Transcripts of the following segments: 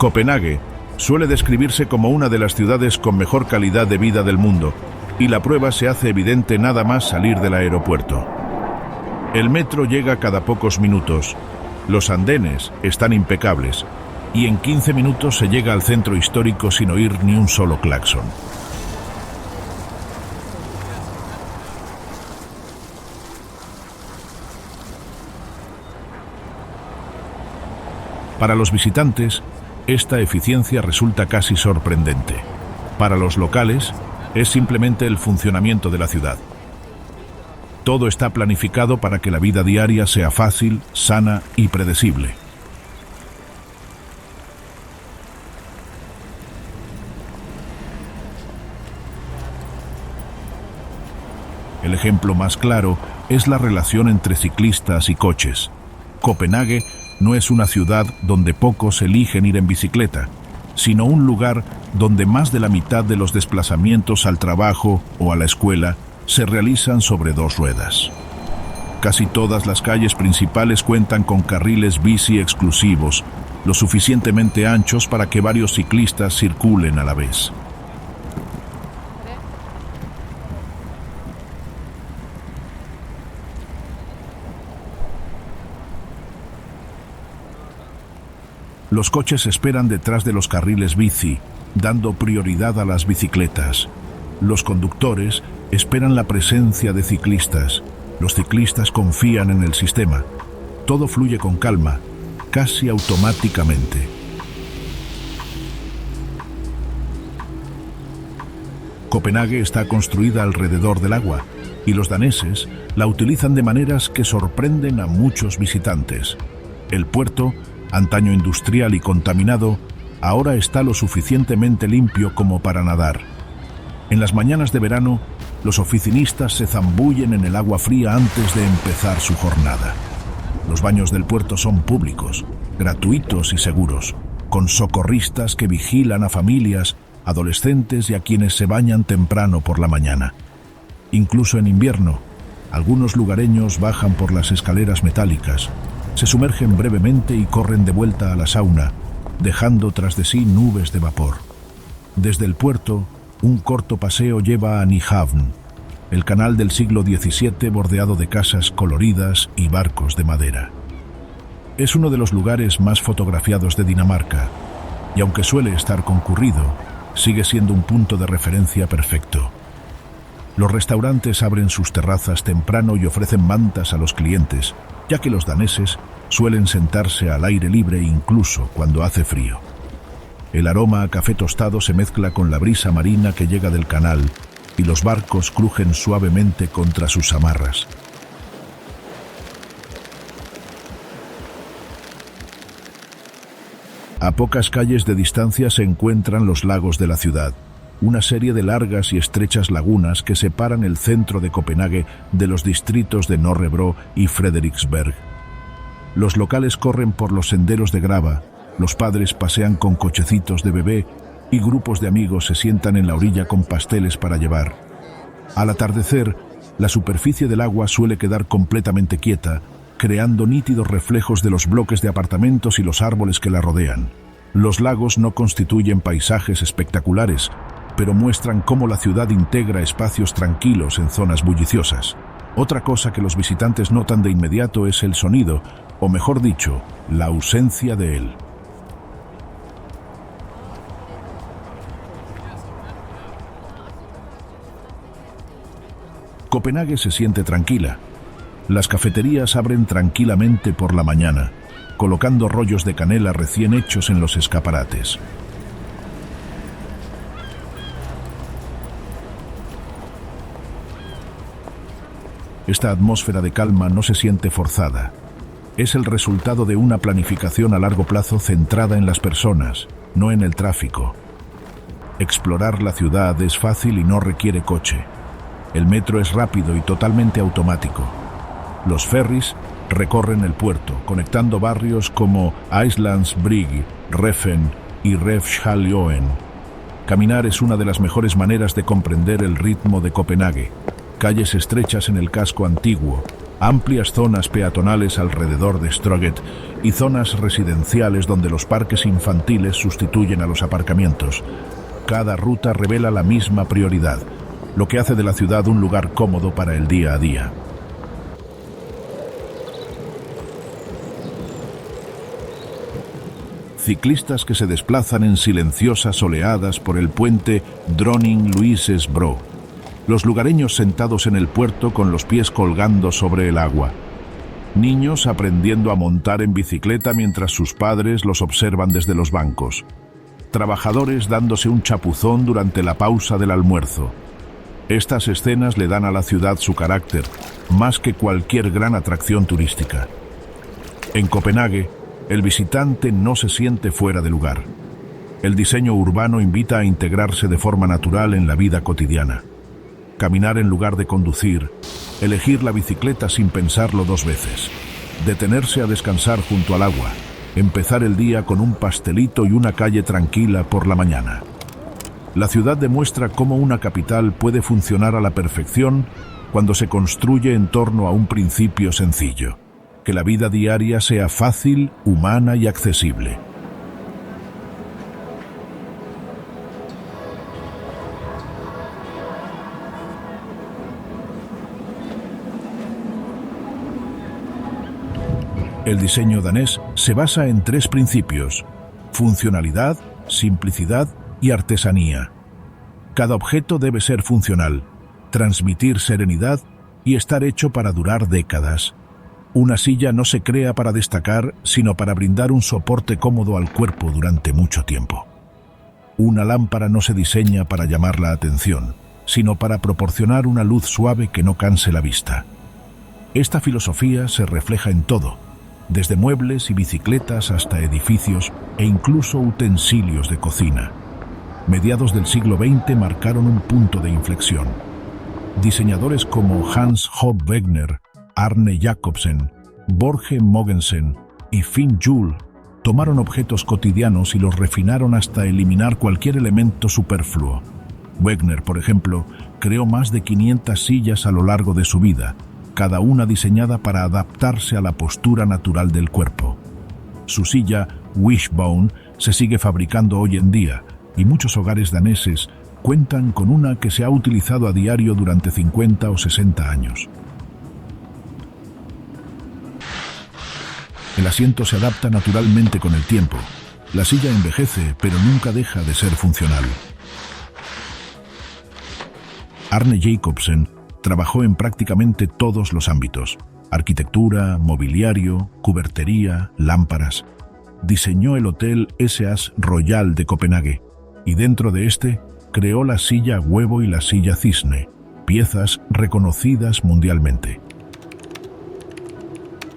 Copenhague suele describirse como una de las ciudades con mejor calidad de vida del mundo, y la prueba se hace evidente nada más salir del aeropuerto. El metro llega cada pocos minutos, los andenes están impecables, y en 15 minutos se llega al centro histórico sin oír ni un solo claxon. Para los visitantes, esta eficiencia resulta casi sorprendente. Para los locales, es simplemente el funcionamiento de la ciudad. Todo está planificado para que la vida diaria sea fácil, sana y predecible. El ejemplo más claro es la relación entre ciclistas y coches. Copenhague no es una ciudad donde pocos eligen ir en bicicleta, sino un lugar donde más de la mitad de los desplazamientos al trabajo o a la escuela se realizan sobre dos ruedas. Casi todas las calles principales cuentan con carriles bici exclusivos, lo suficientemente anchos para que varios ciclistas circulen a la vez. Los coches esperan detrás de los carriles bici, dando prioridad a las bicicletas. Los conductores esperan la presencia de ciclistas. Los ciclistas confían en el sistema. Todo fluye con calma, casi automáticamente. Copenhague está construida alrededor del agua, y los daneses la utilizan de maneras que sorprenden a muchos visitantes. El puerto, antaño industrial y contaminado, ahora está lo suficientemente limpio como para nadar. En las mañanas de verano, los oficinistas se zambullen en el agua fría antes de empezar su jornada. Los baños del puerto son públicos, gratuitos y seguros, con socorristas que vigilan a familias, adolescentes y a quienes se bañan temprano por la mañana. Incluso en invierno, algunos lugareños bajan por las escaleras metálicas, se sumergen brevemente y corren de vuelta a la sauna, dejando tras de sí nubes de vapor. Desde el puerto, un corto paseo lleva a Nyhavn, el canal del siglo XVII bordeado de casas coloridas y barcos de madera. Es uno de los lugares más fotografiados de Dinamarca, y aunque suele estar concurrido, sigue siendo un punto de referencia perfecto. Los restaurantes abren sus terrazas temprano y ofrecen mantas a los clientes, ya que los daneses suelen sentarse al aire libre incluso cuando hace frío. El aroma a café tostado se mezcla con la brisa marina que llega del canal y los barcos crujen suavemente contra sus amarras. A pocas calles de distancia se encuentran los lagos de la ciudad, una serie de largas y estrechas lagunas que separan el centro de Copenhague de los distritos de Nørrebro y Frederiksberg. Los locales corren por los senderos de grava, los padres pasean con cochecitos de bebé y grupos de amigos se sientan en la orilla con pasteles para llevar. Al atardecer, la superficie del agua suele quedar completamente quieta, creando nítidos reflejos de los bloques de apartamentos y los árboles que la rodean. Los lagos no constituyen paisajes espectaculares, pero muestran cómo la ciudad integra espacios tranquilos en zonas bulliciosas. Otra cosa que los visitantes notan de inmediato es el sonido, o mejor dicho, la ausencia de él. Copenhague se siente tranquila. Las cafeterías abren tranquilamente por la mañana, colocando rollos de canela recién hechos en los escaparates. Esta atmósfera de calma no se siente forzada. Es el resultado de una planificación a largo plazo centrada en las personas, no en el tráfico. Explorar la ciudad es fácil y no requiere coche. El metro es rápido y totalmente automático. Los ferries recorren el puerto, conectando barrios como Islandsbrygge, Reffen y Refshaleøen. Caminar es una de las mejores maneras de comprender el ritmo de Copenhague. Calles estrechas en el casco antiguo, amplias zonas peatonales alrededor de Stroget y zonas residenciales donde los parques infantiles sustituyen a los aparcamientos. Cada ruta revela la misma prioridad, lo que hace de la ciudad un lugar cómodo para el día a día. Ciclistas que se desplazan en silenciosas oleadas por el puente Drottning-Louises-Bro. Los lugareños sentados en el puerto con los pies colgando sobre el agua. Niños aprendiendo a montar en bicicleta mientras sus padres los observan desde los bancos. Trabajadores dándose un chapuzón durante la pausa del almuerzo. Estas escenas le dan a la ciudad su carácter, más que cualquier gran atracción turística. En Copenhague, el visitante no se siente fuera de lugar. El diseño urbano invita a integrarse de forma natural en la vida cotidiana. Caminar en lugar de conducir, elegir la bicicleta sin pensarlo dos veces, detenerse a descansar junto al agua, empezar el día con un pastelito y una calle tranquila por la mañana. La ciudad demuestra cómo una capital puede funcionar a la perfección cuando se construye en torno a un principio sencillo: que la vida diaria sea fácil, humana y accesible. El diseño danés se basa en tres principios: funcionalidad, simplicidad y artesanía. Cada objeto debe ser funcional, transmitir serenidad y estar hecho para durar décadas. Una silla no se crea para destacar, sino para brindar un soporte cómodo al cuerpo durante mucho tiempo. Una lámpara no se diseña para llamar la atención, sino para proporcionar una luz suave que no canse la vista. Esta filosofía se refleja en todo, desde muebles y bicicletas hasta edificios e incluso utensilios de cocina. Mediados del siglo XX marcaron un punto de inflexión. Diseñadores como Hans Hoff Wegener, Arne Jacobsen, Borge Mogensen y Finn Juhl tomaron objetos cotidianos y los refinaron hasta eliminar cualquier elemento superfluo. Wegener, por ejemplo, creó más de 500 sillas a lo largo de su vida, cada una diseñada para adaptarse a la postura natural del cuerpo. Su silla, Wishbone, se sigue fabricando hoy en día, y muchos hogares daneses cuentan con una que se ha utilizado a diario durante 50 o 60 años. El asiento se adapta naturalmente con el tiempo. La silla envejece, pero nunca deja de ser funcional. Arne Jacobsen trabajó en prácticamente todos los ámbitos: arquitectura, mobiliario, cubertería, lámparas. Diseñó el Hotel SAS Royal de Copenhague, y dentro de este creó la silla huevo y la silla cisne, piezas reconocidas mundialmente.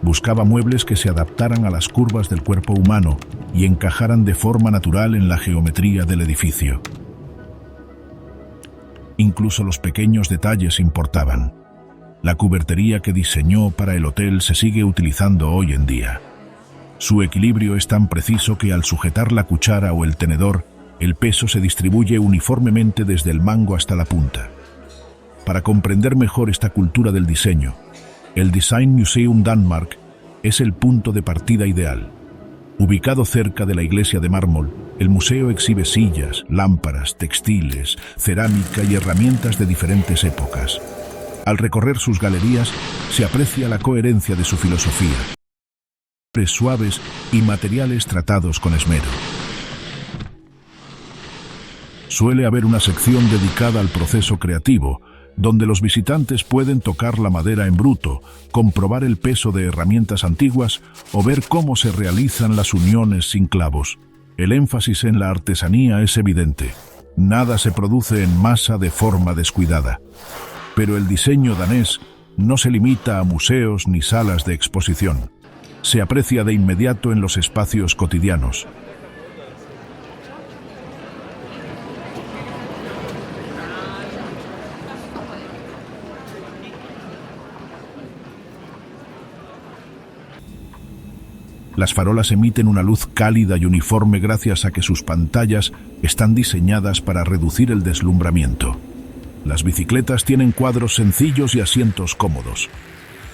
Buscaba muebles que se adaptaran a las curvas del cuerpo humano y encajaran de forma natural en la geometría del edificio. Incluso los pequeños detalles importaban. La cubertería que diseñó para el hotel se sigue utilizando hoy en día. Su equilibrio es tan preciso que al sujetar la cuchara o el tenedor, el peso se distribuye uniformemente desde el mango hasta la punta. Para comprender mejor esta cultura del diseño, el Design Museum Danmark es el punto de partida ideal. Ubicado cerca de la iglesia de mármol, el museo exhibe sillas, lámparas, textiles, cerámica y herramientas de diferentes épocas. Al recorrer sus galerías, se aprecia la coherencia de su filosofía. Suaves y materiales tratados con esmero. Suele haber una sección dedicada al proceso creativo, donde los visitantes pueden tocar la madera en bruto, comprobar el peso de herramientas antiguas o ver cómo se realizan las uniones sin clavos. El énfasis en la artesanía es evidente. Nada se produce en masa de forma descuidada. Pero el diseño danés no se limita a museos ni salas de exposición. Se aprecia de inmediato en los espacios cotidianos. Las farolas emiten una luz cálida y uniforme gracias a que sus pantallas están diseñadas para reducir el deslumbramiento. Las bicicletas tienen cuadros sencillos y asientos cómodos.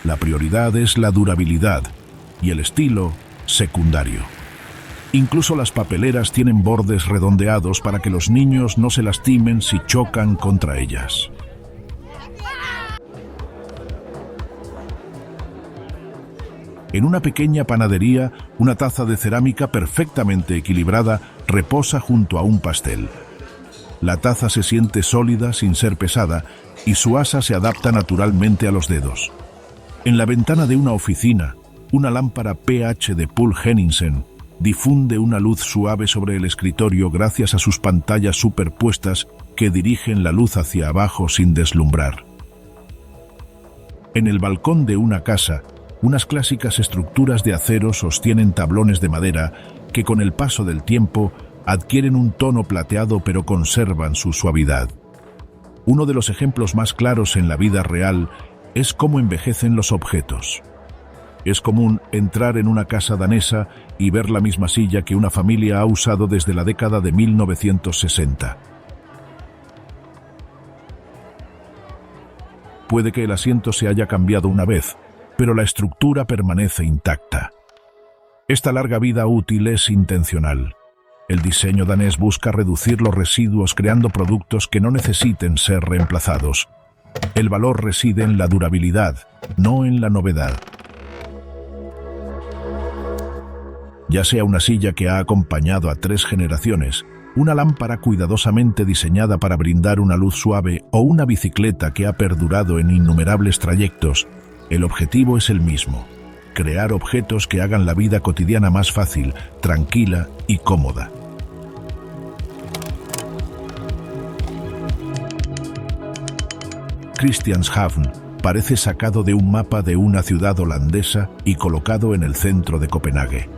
La prioridad es la durabilidad y el estilo secundario. Incluso las papeleras tienen bordes redondeados para que los niños no se lastimen si chocan contra ellas. En una pequeña panadería, una taza de cerámica perfectamente equilibrada reposa junto a un pastel. La taza se siente sólida sin ser pesada y su asa se adapta naturalmente a los dedos. En la ventana de una oficina, una lámpara PH de Paul Henningsen difunde una luz suave sobre el escritorio gracias a sus pantallas superpuestas que dirigen la luz hacia abajo sin deslumbrar. En el balcón de una casa, unas clásicas estructuras de acero sostienen tablones de madera que con el paso del tiempo adquieren un tono plateado pero conservan su suavidad. Uno de los ejemplos más claros en la vida real es cómo envejecen los objetos. Es común entrar en una casa danesa y ver la misma silla que una familia ha usado desde la década de 1960. Puede que el asiento se haya cambiado una vez, pero la estructura permanece intacta. Esta larga vida útil es intencional. El diseño danés busca reducir los residuos creando productos que no necesiten ser reemplazados. El valor reside en la durabilidad, no en la novedad. Ya sea una silla que ha acompañado a 3 generaciones, una lámpara cuidadosamente diseñada para brindar una luz suave o una bicicleta que ha perdurado en innumerables trayectos, el objetivo es el mismo: crear objetos que hagan la vida cotidiana más fácil, tranquila y cómoda. Christianshavn parece sacado de un mapa de una ciudad holandesa y colocado en el centro de Copenhague.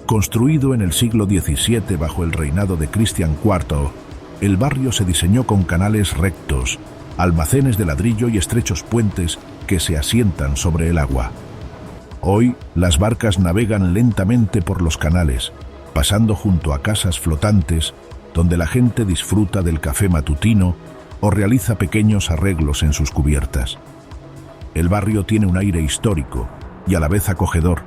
Construido en el siglo XVII bajo el reinado de Cristian IV, el barrio se diseñó con canales rectos, almacenes de ladrillo y estrechos puentes que se asientan sobre el agua. Hoy, las barcas navegan lentamente por los canales, pasando junto a casas flotantes donde la gente disfruta del café matutino o realiza pequeños arreglos en sus cubiertas. El barrio tiene un aire histórico y a la vez acogedor.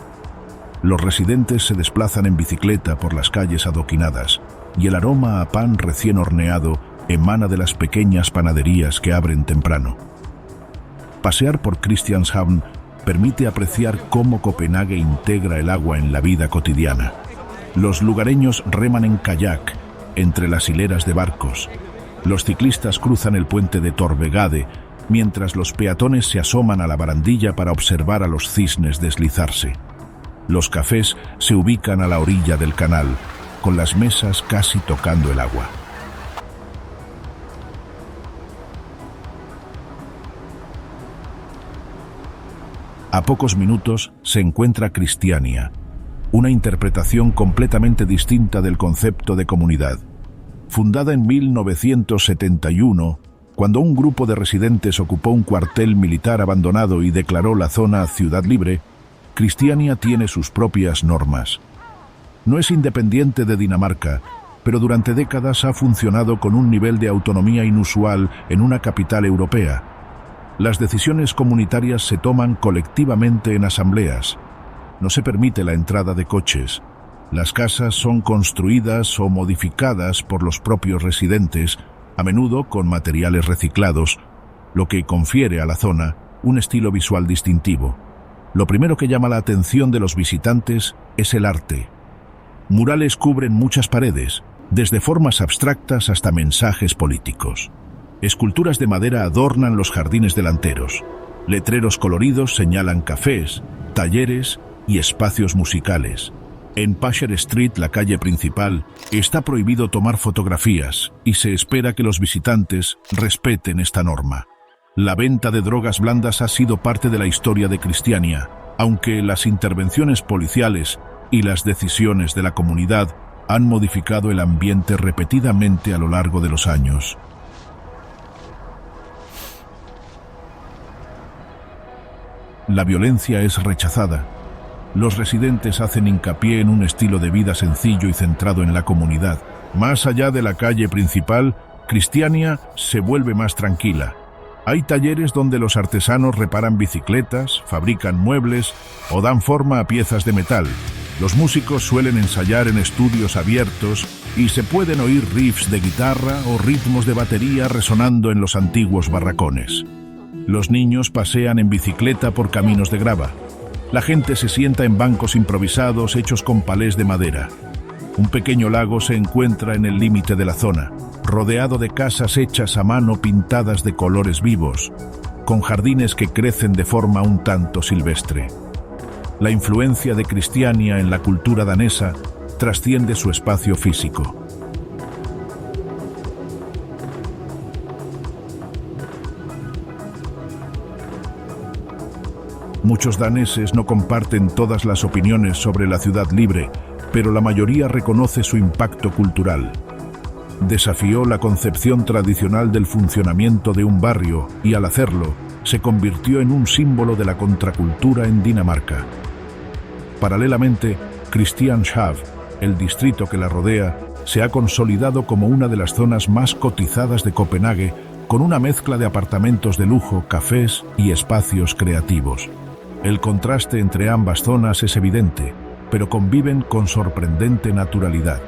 Los residentes se desplazan en bicicleta por las calles adoquinadas y el aroma a pan recién horneado emana de las pequeñas panaderías que abren temprano. Pasear por Christianshavn permite apreciar cómo Copenhague integra el agua en la vida cotidiana. Los lugareños reman en kayak entre las hileras de barcos. Los ciclistas cruzan el puente de Torvegade, mientras los peatones se asoman a la barandilla para observar a los cisnes deslizarse. Los cafés se ubican a la orilla del canal, con las mesas casi tocando el agua. A pocos minutos se encuentra Christiania, una interpretación completamente distinta del concepto de comunidad. Fundada en 1971, cuando un grupo de residentes ocupó un cuartel militar abandonado y declaró la zona ciudad libre, Christiania tiene sus propias normas. No es independiente de Dinamarca, pero durante décadas ha funcionado con un nivel de autonomía inusual en una capital europea. Las decisiones comunitarias se toman colectivamente en asambleas. No se permite la entrada de coches. Las casas son construidas o modificadas por los propios residentes, a menudo con materiales reciclados, lo que confiere a la zona un estilo visual distintivo. Lo primero que llama la atención de los visitantes es el arte. Murales cubren muchas paredes, desde formas abstractas hasta mensajes políticos. Esculturas de madera adornan los jardines delanteros. Letreros coloridos señalan cafés, talleres y espacios musicales. En Pascher Street, la calle principal, está prohibido tomar fotografías y se espera que los visitantes respeten esta norma. La venta de drogas blandas ha sido parte de la historia de Christiania, aunque las intervenciones policiales y las decisiones de la comunidad han modificado el ambiente repetidamente a lo largo de los años. La violencia es rechazada. Los residentes hacen hincapié en un estilo de vida sencillo y centrado en la comunidad. Más allá de la calle principal, Christiania se vuelve más tranquila. Hay talleres donde los artesanos reparan bicicletas, fabrican muebles o dan forma a piezas de metal. Los músicos suelen ensayar en estudios abiertos y se pueden oír riffs de guitarra o ritmos de batería resonando en los antiguos barracones. Los niños pasean en bicicleta por caminos de grava. La gente se sienta en bancos improvisados hechos con palés de madera. Un pequeño lago se encuentra en el límite de la zona, rodeado de casas hechas a mano pintadas de colores vivos, con jardines que crecen de forma un tanto silvestre. La influencia de Christiania en la cultura danesa trasciende su espacio físico. Muchos daneses no comparten todas las opiniones sobre la ciudad libre, pero la mayoría reconoce su impacto cultural. Desafió la concepción tradicional del funcionamiento de un barrio y, al hacerlo, se convirtió en un símbolo de la contracultura en Dinamarca. Paralelamente, Christianshavn, el distrito que la rodea, se ha consolidado como una de las zonas más cotizadas de Copenhague, con una mezcla de apartamentos de lujo, cafés y espacios creativos. El contraste entre ambas zonas es evidente, pero conviven con sorprendente naturalidad.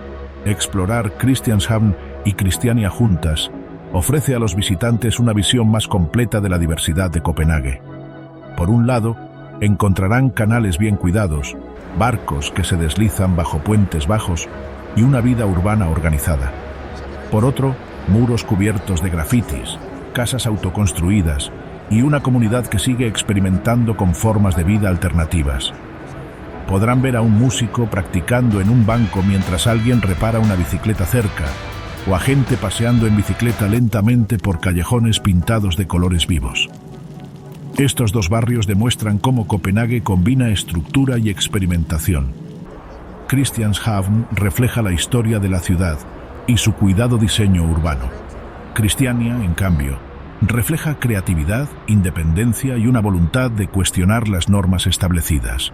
Explorar Christianshavn y Christiania juntas ofrece a los visitantes una visión más completa de la diversidad de Copenhague. Por un lado, encontrarán canales bien cuidados, barcos que se deslizan bajo puentes bajos y una vida urbana organizada. Por otro, muros cubiertos de grafitis, casas autoconstruidas y una comunidad que sigue experimentando con formas de vida alternativas. Podrán ver a un músico practicando en un banco mientras alguien repara una bicicleta cerca, o a gente paseando en bicicleta lentamente por callejones pintados de colores vivos. Estos dos barrios demuestran cómo Copenhague combina estructura y experimentación. Christianshavn refleja la historia de la ciudad y su cuidado diseño urbano. Christiania, en cambio, refleja creatividad, independencia y una voluntad de cuestionar las normas establecidas.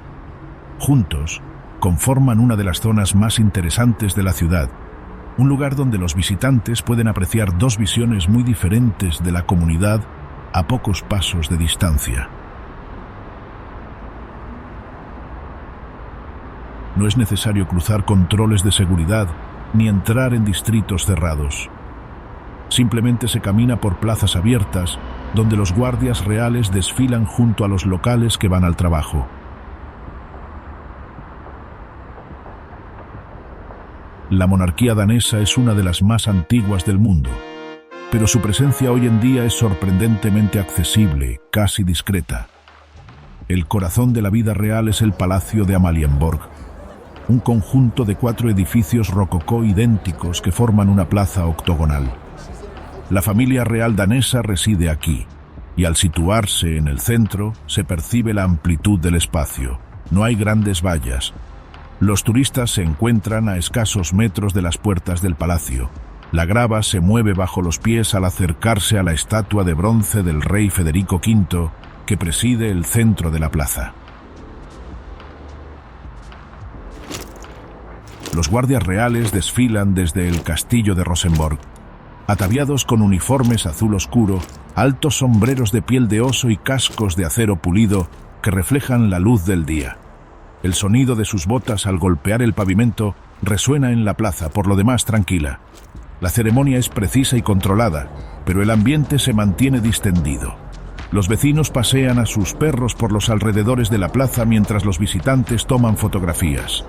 Juntos, conforman una de las zonas más interesantes de la ciudad, un lugar donde los visitantes pueden apreciar dos visiones muy diferentes de la comunidad a pocos pasos de distancia. No es necesario cruzar controles de seguridad ni entrar en distritos cerrados. Simplemente se camina por plazas abiertas, donde los guardias reales desfilan junto a los locales que van al trabajo. La monarquía danesa es una de las más antiguas del mundo, pero su presencia hoy en día es sorprendentemente accesible, casi discreta. El corazón de la vida real es el Palacio de Amalienborg, un conjunto de 4 edificios rococó idénticos que forman una plaza octogonal. La familia real danesa reside aquí, y al situarse en el centro se percibe la amplitud del espacio. No hay grandes vallas. Los turistas se encuentran a escasos metros de las puertas del palacio. La grava se mueve bajo los pies al acercarse a la estatua de bronce del rey Federico V, que preside el centro de la plaza. Los guardias reales desfilan desde el castillo de Rosenborg, ataviados con uniformes azul oscuro, altos sombreros de piel de oso y cascos de acero pulido que reflejan la luz del día. El sonido de sus botas al golpear el pavimento resuena en la plaza, por lo demás tranquila. La ceremonia es precisa y controlada, pero el ambiente se mantiene distendido. Los vecinos pasean a sus perros por los alrededores de la plaza mientras los visitantes toman fotografías.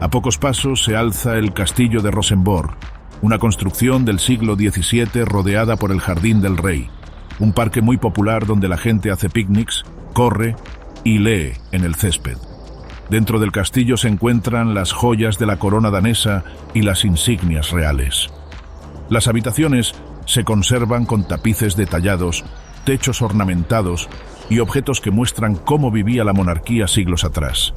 A pocos pasos se alza el castillo de Rosenborg, una construcción del siglo XVII rodeada por el Jardín del Rey, un parque muy popular donde la gente hace picnics, corre y lee en el césped. Dentro del castillo se encuentran las joyas de la corona danesa y las insignias reales. Las habitaciones se conservan con tapices detallados, techos ornamentados y objetos que muestran cómo vivía la monarquía siglos atrás.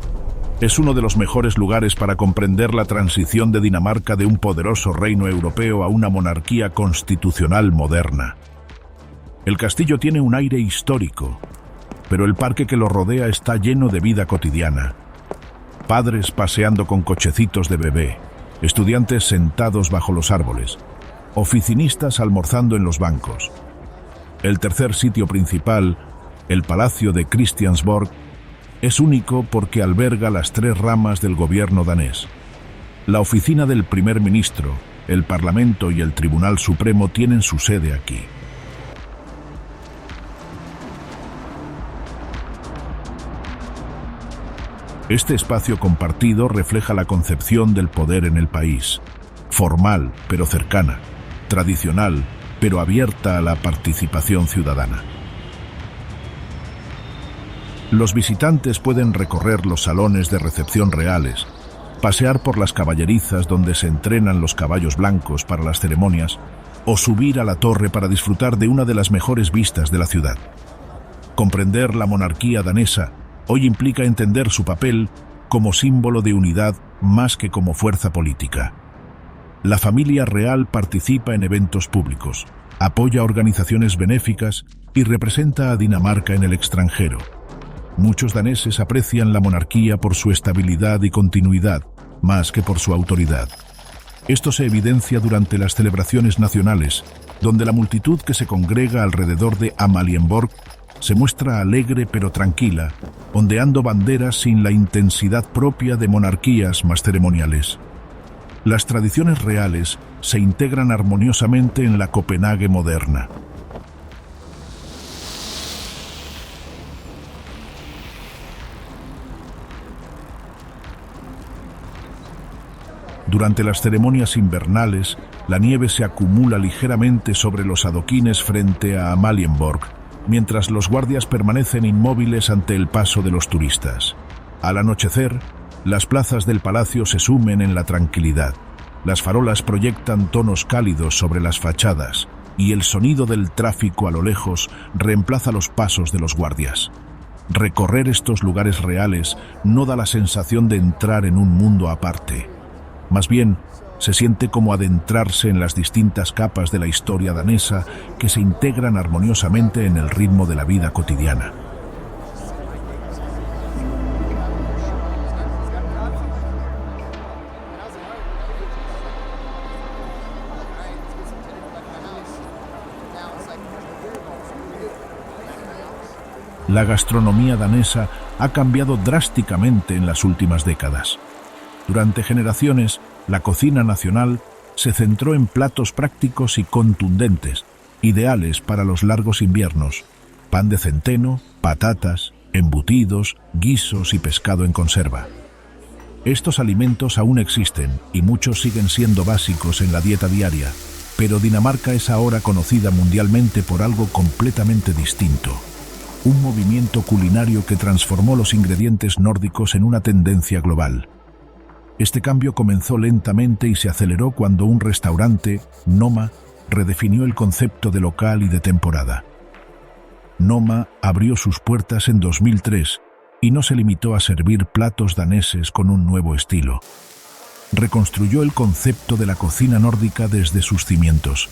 Es uno de los mejores lugares para comprender la transición de Dinamarca de un poderoso reino europeo a una monarquía constitucional moderna. El castillo tiene un aire histórico, pero el parque que lo rodea está lleno de vida cotidiana. Padres paseando con cochecitos de bebé, estudiantes sentados bajo los árboles, oficinistas almorzando en los bancos. El tercer sitio principal, el Palacio de Christiansborg, es único porque alberga las tres ramas del gobierno danés. La oficina del primer ministro, el Parlamento y el Tribunal Supremo tienen su sede aquí. Este espacio compartido refleja la concepción del poder en el país, formal pero cercana, tradicional pero abierta a la participación ciudadana. Los visitantes pueden recorrer los salones de recepción reales, pasear por las caballerizas donde se entrenan los caballos blancos para las ceremonias, o subir a la torre para disfrutar de una de las mejores vistas de la ciudad. Comprender la monarquía danesa hoy implica entender su papel como símbolo de unidad más que como fuerza política. La familia real participa en eventos públicos, apoya organizaciones benéficas y representa a Dinamarca en el extranjero. Muchos daneses aprecian la monarquía por su estabilidad y continuidad, más que por su autoridad. Esto se evidencia durante las celebraciones nacionales, donde la multitud que se congrega alrededor de Amalienborg se muestra alegre pero tranquila, ondeando banderas sin la intensidad propia de monarquías más ceremoniales. Las tradiciones reales se integran armoniosamente en la Copenhague moderna. Durante las ceremonias invernales, la nieve se acumula ligeramente sobre los adoquines frente a Amalienborg, mientras los guardias permanecen inmóviles ante el paso de los turistas. Al anochecer, las plazas del palacio se sumen en la tranquilidad. Las farolas proyectan tonos cálidos sobre las fachadas y el sonido del tráfico a lo lejos reemplaza los pasos de los guardias. Recorrer estos lugares reales no da la sensación de entrar en un mundo aparte. Más bien, se siente como adentrarse en las distintas capas de la historia danesa que se integran armoniosamente en el ritmo de la vida cotidiana. La gastronomía danesa ha cambiado drásticamente en las últimas décadas. Durante generaciones, la cocina nacional se centró en platos prácticos y contundentes, ideales para los largos inviernos: pan de centeno, patatas, embutidos, guisos y pescado en conserva. Estos alimentos aún existen y muchos siguen siendo básicos en la dieta diaria, pero Dinamarca es ahora conocida mundialmente por algo completamente distinto: un movimiento culinario que transformó los ingredientes nórdicos en una tendencia global. Este cambio comenzó lentamente y se aceleró cuando un restaurante, Noma, redefinió el concepto de local y de temporada. Noma abrió sus puertas en 2003 y no se limitó a servir platos daneses con un nuevo estilo. Reconstruyó el concepto de la cocina nórdica desde sus cimientos.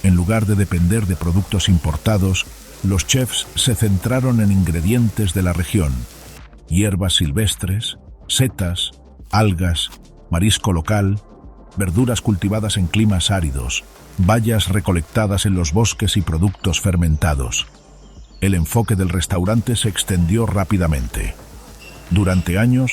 En lugar de depender de productos importados, los chefs se centraron en ingredientes de la región: hierbas silvestres, setas, algas, marisco local, verduras cultivadas en climas áridos, bayas recolectadas en los bosques y productos fermentados. El enfoque del restaurante se extendió rápidamente. Durante años,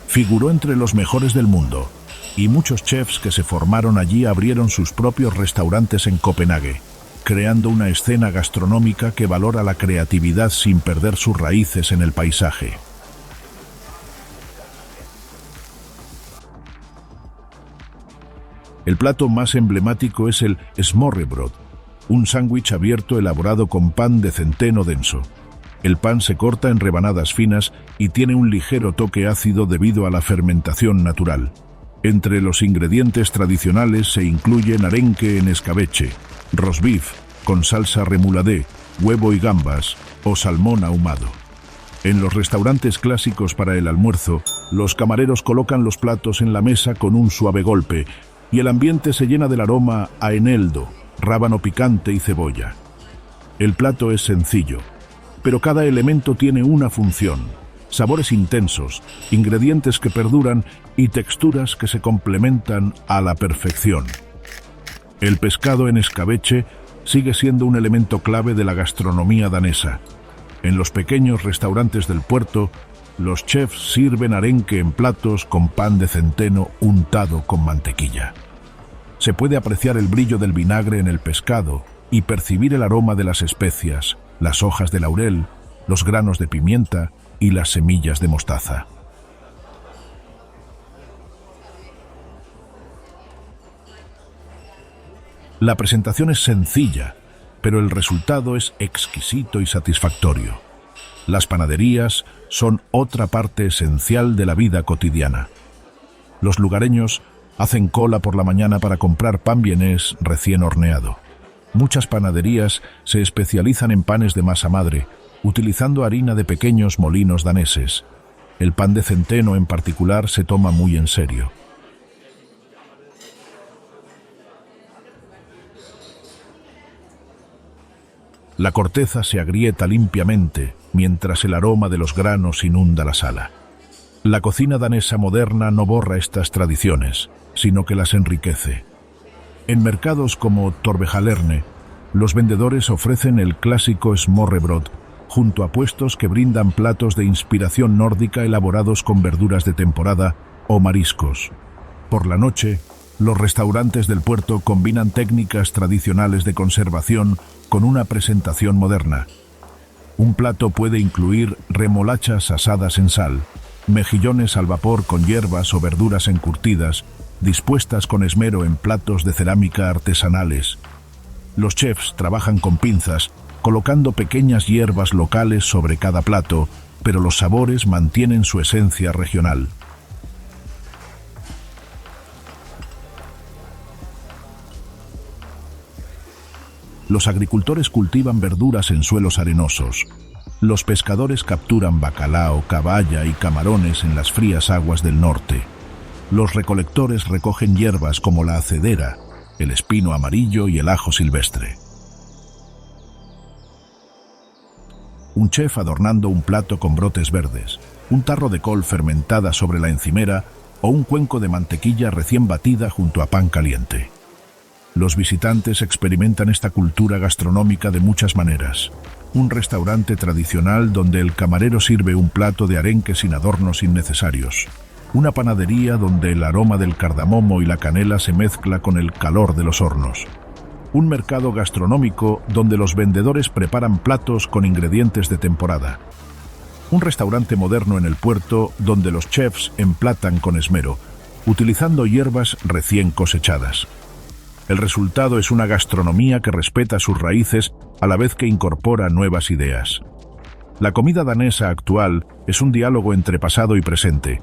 figuró entre los mejores del mundo, y muchos chefs que se formaron allí abrieron sus propios restaurantes en Copenhague, creando una escena gastronómica que valora la creatividad sin perder sus raíces en el paisaje. El plato más emblemático es el smørrebrød, un sándwich abierto elaborado con pan de centeno denso. El pan se corta en rebanadas finas y tiene un ligero toque ácido debido a la fermentación natural. Entre los ingredientes tradicionales se incluyen arenque en escabeche, roast beef con salsa remoulade, huevo y gambas, o salmón ahumado. En los restaurantes clásicos para el almuerzo, los camareros colocan los platos en la mesa con un suave golpe, y el ambiente se llena del aroma a eneldo, rábano picante y cebolla. El plato es sencillo, pero cada elemento tiene una función: Sabores intensos, ingredientes que perduran y texturas que se complementan a la perfección. El pescado en escabeche sigue siendo un elemento clave de la gastronomía danesa. En los pequeños restaurantes del puerto, los chefs sirven arenque en platos con pan de centeno untado con mantequilla. Se puede apreciar el brillo del vinagre en el pescado y percibir el aroma de las especias, las hojas de laurel, los granos de pimienta y las semillas de mostaza. La presentación es sencilla, pero el resultado es exquisito y satisfactorio. Las panaderías son otra parte esencial de la vida cotidiana. Los lugareños hacen cola por la mañana para comprar pan vienés recién horneado. Muchas panaderías se especializan en panes de masa madre, utilizando harina de pequeños molinos daneses. El pan de centeno en particular se toma muy en serio. La corteza se agrieta limpiamente mientras el aroma de los granos inunda la sala. La cocina danesa moderna no borra estas tradiciones, sino que las enriquece. En mercados como Torvejallerne, los vendedores ofrecen el clásico smørrebrød, junto a puestos que brindan platos de inspiración nórdica elaborados con verduras de temporada o mariscos. Por la noche, los restaurantes del puerto combinan técnicas tradicionales de conservación con una presentación moderna. Un plato puede incluir remolachas asadas en sal, mejillones al vapor con hierbas o verduras encurtidas, dispuestas con esmero en platos de cerámica artesanales. Los chefs trabajan con pinzas, colocando pequeñas hierbas locales sobre cada plato, pero los sabores mantienen su esencia regional. Los agricultores cultivan verduras en suelos arenosos. Los pescadores capturan bacalao, caballa y camarones en las frías aguas del norte. Los recolectores recogen hierbas como la acedera, el espino amarillo y el ajo silvestre. Un chef adornando un plato con brotes verdes, un tarro de col fermentada sobre la encimera o un cuenco de mantequilla recién batida junto a pan caliente. Los visitantes experimentan esta cultura gastronómica de muchas maneras. Un restaurante tradicional donde el camarero sirve un plato de arenque sin adornos innecesarios. Una panadería donde el aroma del cardamomo y la canela se mezcla con el calor de los hornos. Un mercado gastronómico donde los vendedores preparan platos con ingredientes de temporada. Un restaurante moderno en el puerto donde los chefs emplatan con esmero, utilizando hierbas recién cosechadas. El resultado es una gastronomía que respeta sus raíces a la vez que incorpora nuevas ideas. La comida danesa actual es un diálogo entre pasado y presente.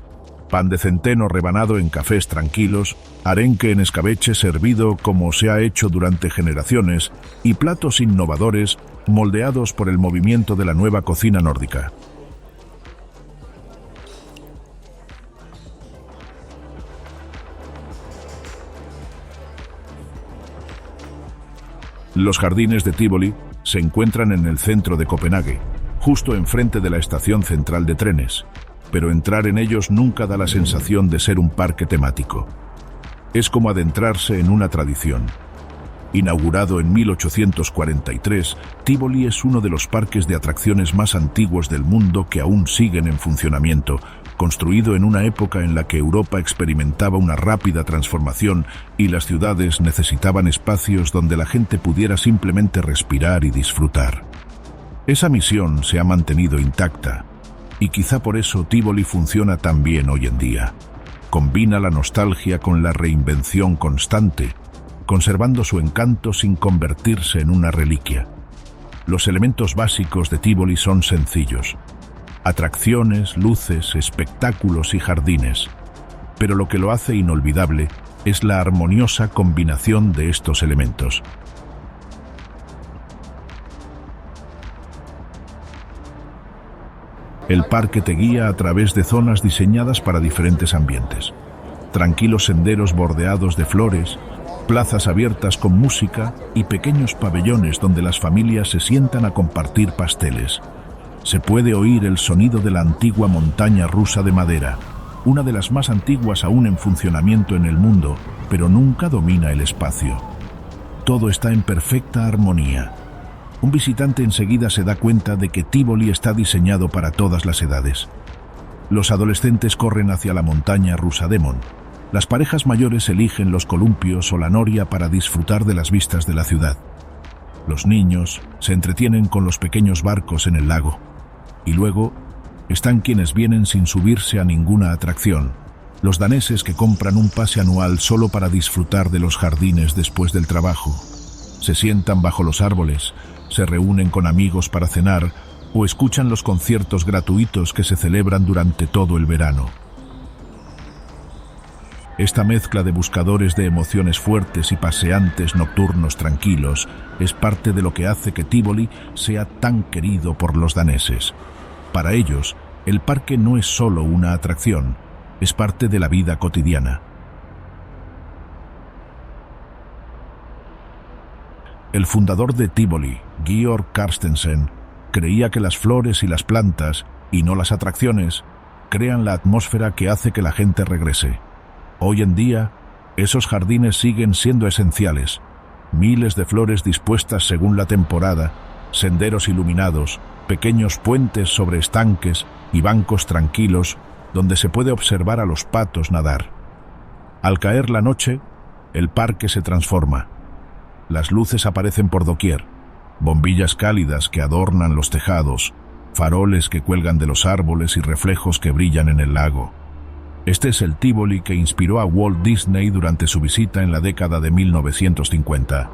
Pan de centeno rebanado en cafés tranquilos, arenque en escabeche servido como se ha hecho durante generaciones y platos innovadores moldeados por el movimiento de la nueva cocina nórdica. Los jardines de Tivoli se encuentran en el centro de Copenhague, justo enfrente de la estación central de trenes, pero entrar en ellos nunca da la sensación de ser un parque temático. Es como adentrarse en una tradición. Inaugurado en 1843, Tivoli es uno de los parques de atracciones más antiguos del mundo que aún siguen en funcionamiento, construido en una época en la que Europa experimentaba una rápida transformación y las ciudades necesitaban espacios donde la gente pudiera simplemente respirar y disfrutar. Esa misión se ha mantenido intacta, y quizá por eso Tivoli funciona tan bien hoy en día. Combina la nostalgia con la reinvención constante, conservando su encanto sin convertirse en una reliquia. Los elementos básicos de Tivoli son sencillos: atracciones, luces, espectáculos y jardines. Pero lo que lo hace inolvidable es la armoniosa combinación de estos elementos. El parque te guía a través de zonas diseñadas para diferentes ambientes. Tranquilos senderos bordeados de flores, plazas abiertas con música y pequeños pabellones donde las familias se sientan a compartir pasteles. se puede oír el sonido de la antigua montaña rusa de madera, una de las más antiguas aún en funcionamiento en el mundo, pero nunca domina el espacio. Todo está en perfecta armonía. Un visitante enseguida se da cuenta de que Tívoli está diseñado para todas las edades. Los adolescentes corren hacia la montaña rusa Demon. Las parejas mayores eligen los columpios o la noria para disfrutar de las vistas de la ciudad. Los niños se entretienen con los pequeños barcos en el lago. Y luego están quienes vienen sin subirse a ninguna atracción, los daneses que compran un pase anual solo para disfrutar de los jardines después del trabajo. Se sientan bajo los árboles, se reúnen con amigos para cenar o escuchan los conciertos gratuitos que se celebran durante todo el verano. Esta mezcla de buscadores de emociones fuertes y paseantes nocturnos tranquilos es parte de lo que hace que Tívoli sea tan querido por los daneses. Para ellos, el parque no es solo una atracción, es parte de la vida cotidiana. El fundador de Tívoli, Georg Carstensen, creía que las flores y las plantas, y no las atracciones, crean la atmósfera que hace que la gente regrese. Hoy en día, esos jardines siguen siendo esenciales. Miles de flores dispuestas según la temporada, senderos iluminados, pequeños puentes sobre estanques y bancos tranquilos donde se puede observar a los patos nadar. Al caer la noche, el parque se transforma. Las luces aparecen por doquier, bombillas cálidas que adornan los tejados, faroles que cuelgan de los árboles y reflejos que brillan en el lago. Este es el Tívoli que inspiró a Walt Disney durante su visita en la década de 1950,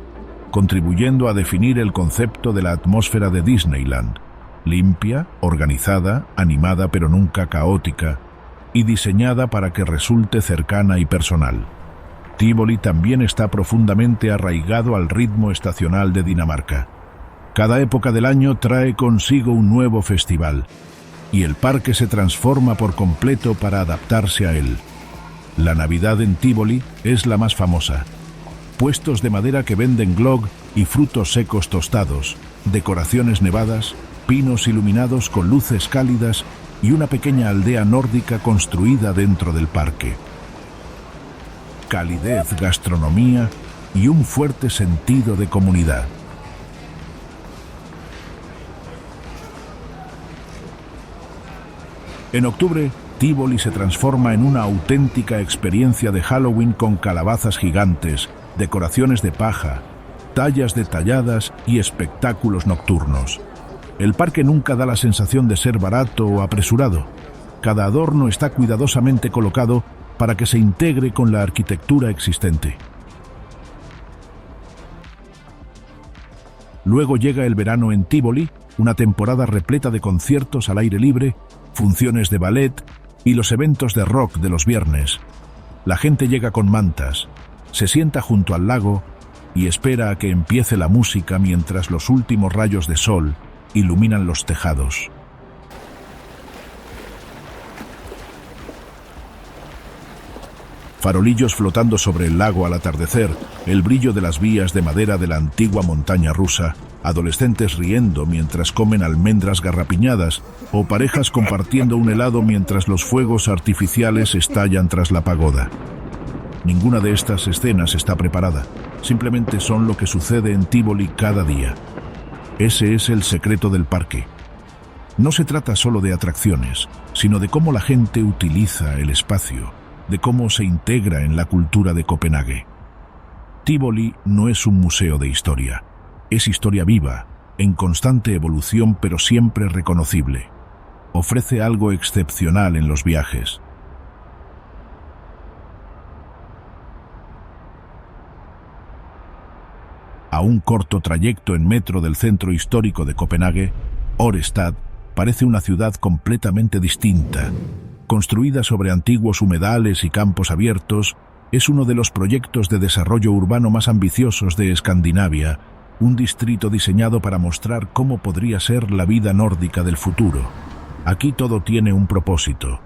contribuyendo a definir el concepto de la atmósfera de Disneyland, limpia, organizada, animada pero nunca caótica, y diseñada para que resulte cercana y personal. Tívoli también está profundamente arraigado al ritmo estacional de Dinamarca. Cada época del año trae consigo un nuevo festival, y el parque se transforma por completo para adaptarse a él. La Navidad en Tívoli es la más famosa. Puestos de madera que venden glögg y frutos secos tostados, decoraciones nevadas, pinos iluminados con luces cálidas y una pequeña aldea nórdica construida dentro del parque. Calidez, gastronomía y un fuerte sentido de comunidad. En octubre, Tívoli se transforma en una auténtica experiencia de Halloween con calabazas gigantes, decoraciones de paja, tallas detalladas y espectáculos nocturnos. El parque nunca da la sensación de ser barato o apresurado. Cada adorno está cuidadosamente colocado para que se integre con la arquitectura existente. Luego llega el verano en Tívoli, una temporada repleta de conciertos al aire libre, funciones de ballet y los eventos de rock de los viernes. La gente llega con mantas, se sienta junto al lago y espera a que empiece la música mientras los últimos rayos de sol iluminan los tejados. Farolillos flotando sobre el lago al atardecer, el brillo de las vías de madera de la antigua montaña rusa, adolescentes riendo mientras comen almendras garrapiñadas o parejas compartiendo un helado mientras los fuegos artificiales estallan tras la pagoda. Ninguna de estas escenas está preparada, simplemente son lo que sucede en Tívoli cada día. Ese es el secreto del parque. No se trata solo de atracciones, sino de cómo la gente utiliza el espacio, de cómo se integra en la cultura de Copenhague. Tívoli no es un museo de historia, es historia viva, en constante evolución pero siempre reconocible. Ofrece algo excepcional en los viajes. A un corto trayecto en metro del centro histórico de Copenhague, Orestad parece una ciudad completamente distinta. Construida sobre antiguos humedales y campos abiertos, es uno de los proyectos de desarrollo urbano más ambiciosos de Escandinavia, un distrito diseñado para mostrar cómo podría ser la vida nórdica del futuro. Aquí todo tiene un propósito.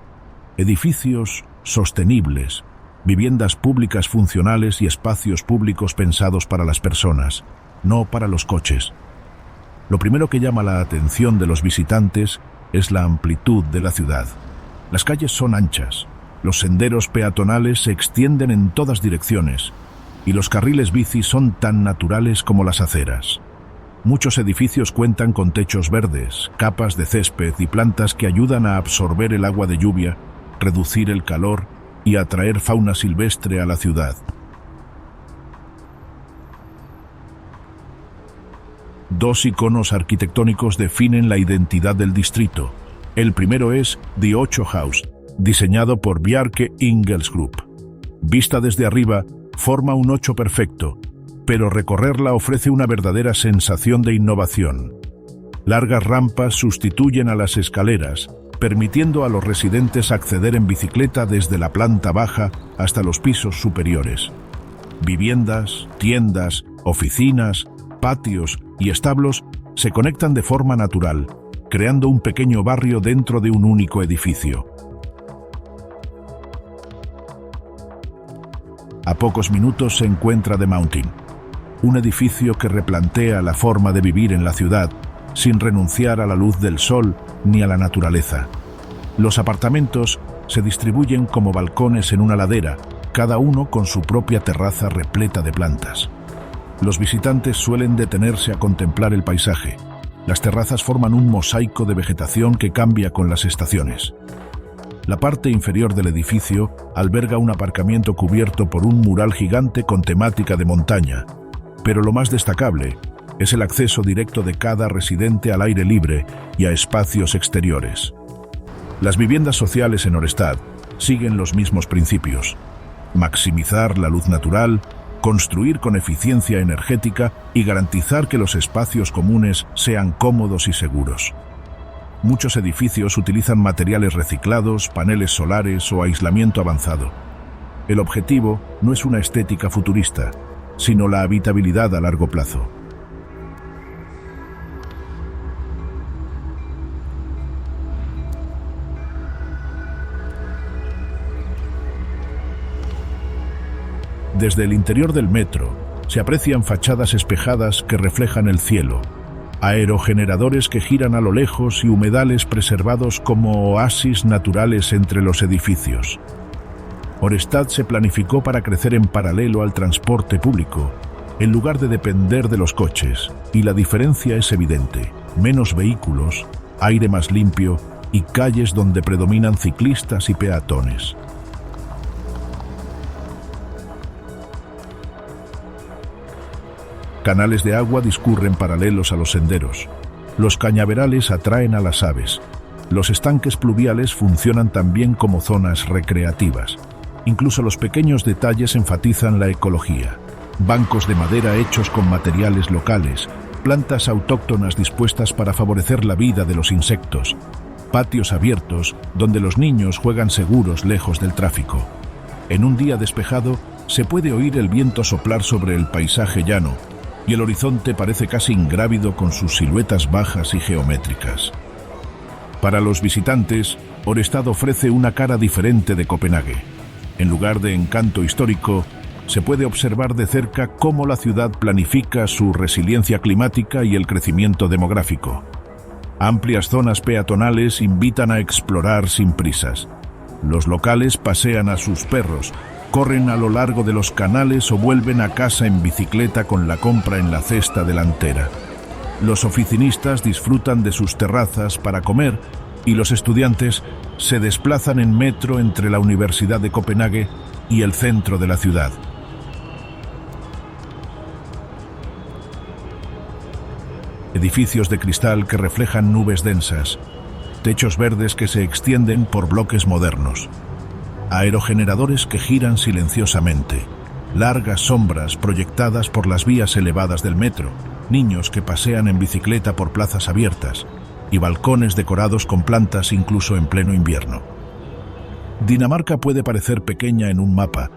Edificios sostenibles, viviendas públicas funcionales y espacios públicos pensados para las personas, no para los coches. Lo primero que llama la atención de los visitantes es la amplitud de la ciudad. Las calles son anchas, los senderos peatonales se extienden en todas direcciones y los carriles bici son tan naturales como las aceras. Muchos edificios cuentan con techos verdes, capas de césped y plantas que ayudan a absorber el agua de lluvia, reducir el calor y atraer fauna silvestre a la ciudad. Dos iconos arquitectónicos definen la identidad del distrito. El primero es The Ocho House, diseñado por Bjarke Ingels-Grupp. Vista desde arriba, forma un ocho perfecto, pero recorrerla ofrece una verdadera sensación de innovación. Largas rampas sustituyen a las escaleras, permitiendo a los residentes acceder en bicicleta desde la planta baja hasta los pisos superiores. Viviendas, tiendas, oficinas, patios y establos se conectan de forma natural, creando un pequeño barrio dentro de un único edificio. A pocos minutos se encuentra The Mountain, un edificio que replantea la forma de vivir en la ciudad, sin renunciar a la luz del sol ni a la naturaleza. Los apartamentos se distribuyen como balcones en una ladera, cada uno con su propia terraza repleta de plantas. Los visitantes suelen detenerse a contemplar el paisaje. Las terrazas forman un mosaico de vegetación que cambia con las estaciones. La parte inferior del edificio alberga un aparcamiento cubierto por un mural gigante con temática de montaña, pero lo más destacable es el acceso directo de cada residente al aire libre y a espacios exteriores. Las viviendas sociales en Orestad siguen los mismos principios: maximizar la luz natural, construir con eficiencia energética y garantizar que los espacios comunes sean cómodos y seguros. Muchos edificios utilizan materiales reciclados, paneles solares o aislamiento avanzado. El objetivo no es una estética futurista, sino la habitabilidad a largo plazo. Desde el interior del metro se aprecian fachadas espejadas que reflejan el cielo, aerogeneradores que giran a lo lejos y humedales preservados como oasis naturales entre los edificios. Orestad se planificó para crecer en paralelo al transporte público, en lugar de depender de los coches, y la diferencia es evidente: menos vehículos, aire más limpio y calles donde predominan ciclistas y peatones. Canales de agua discurren paralelos a los senderos. Los cañaverales atraen a las aves. Los estanques pluviales funcionan también como zonas recreativas. Incluso los pequeños detalles enfatizan la ecología. Bancos de madera hechos con materiales locales, plantas autóctonas dispuestas para favorecer la vida de los insectos, patios abiertos donde los niños juegan seguros lejos del tráfico. En un día despejado, se puede oír el viento soplar sobre el paisaje llano, y el horizonte parece casi ingrávido con sus siluetas bajas y geométricas. Para los visitantes, Orestad ofrece una cara diferente de Copenhague. En lugar de encanto histórico, se puede observar de cerca cómo la ciudad planifica su resiliencia climática y el crecimiento demográfico. Amplias zonas peatonales invitan a explorar sin prisas. Los locales pasean a sus perros, corren a lo largo de los canales o vuelven a casa en bicicleta con la compra en la cesta delantera. Los oficinistas disfrutan de sus terrazas para comer y los estudiantes se desplazan en metro entre la Universidad de Copenhague y el centro de la ciudad. Edificios de cristal que reflejan nubes densas, techos verdes que se extienden por bloques modernos, aerogeneradores que giran silenciosamente, largas sombras proyectadas por las vías elevadas del metro, niños que pasean en bicicleta por plazas abiertas y balcones decorados con plantas incluso en pleno invierno. Dinamarca puede parecer pequeña en un mapa,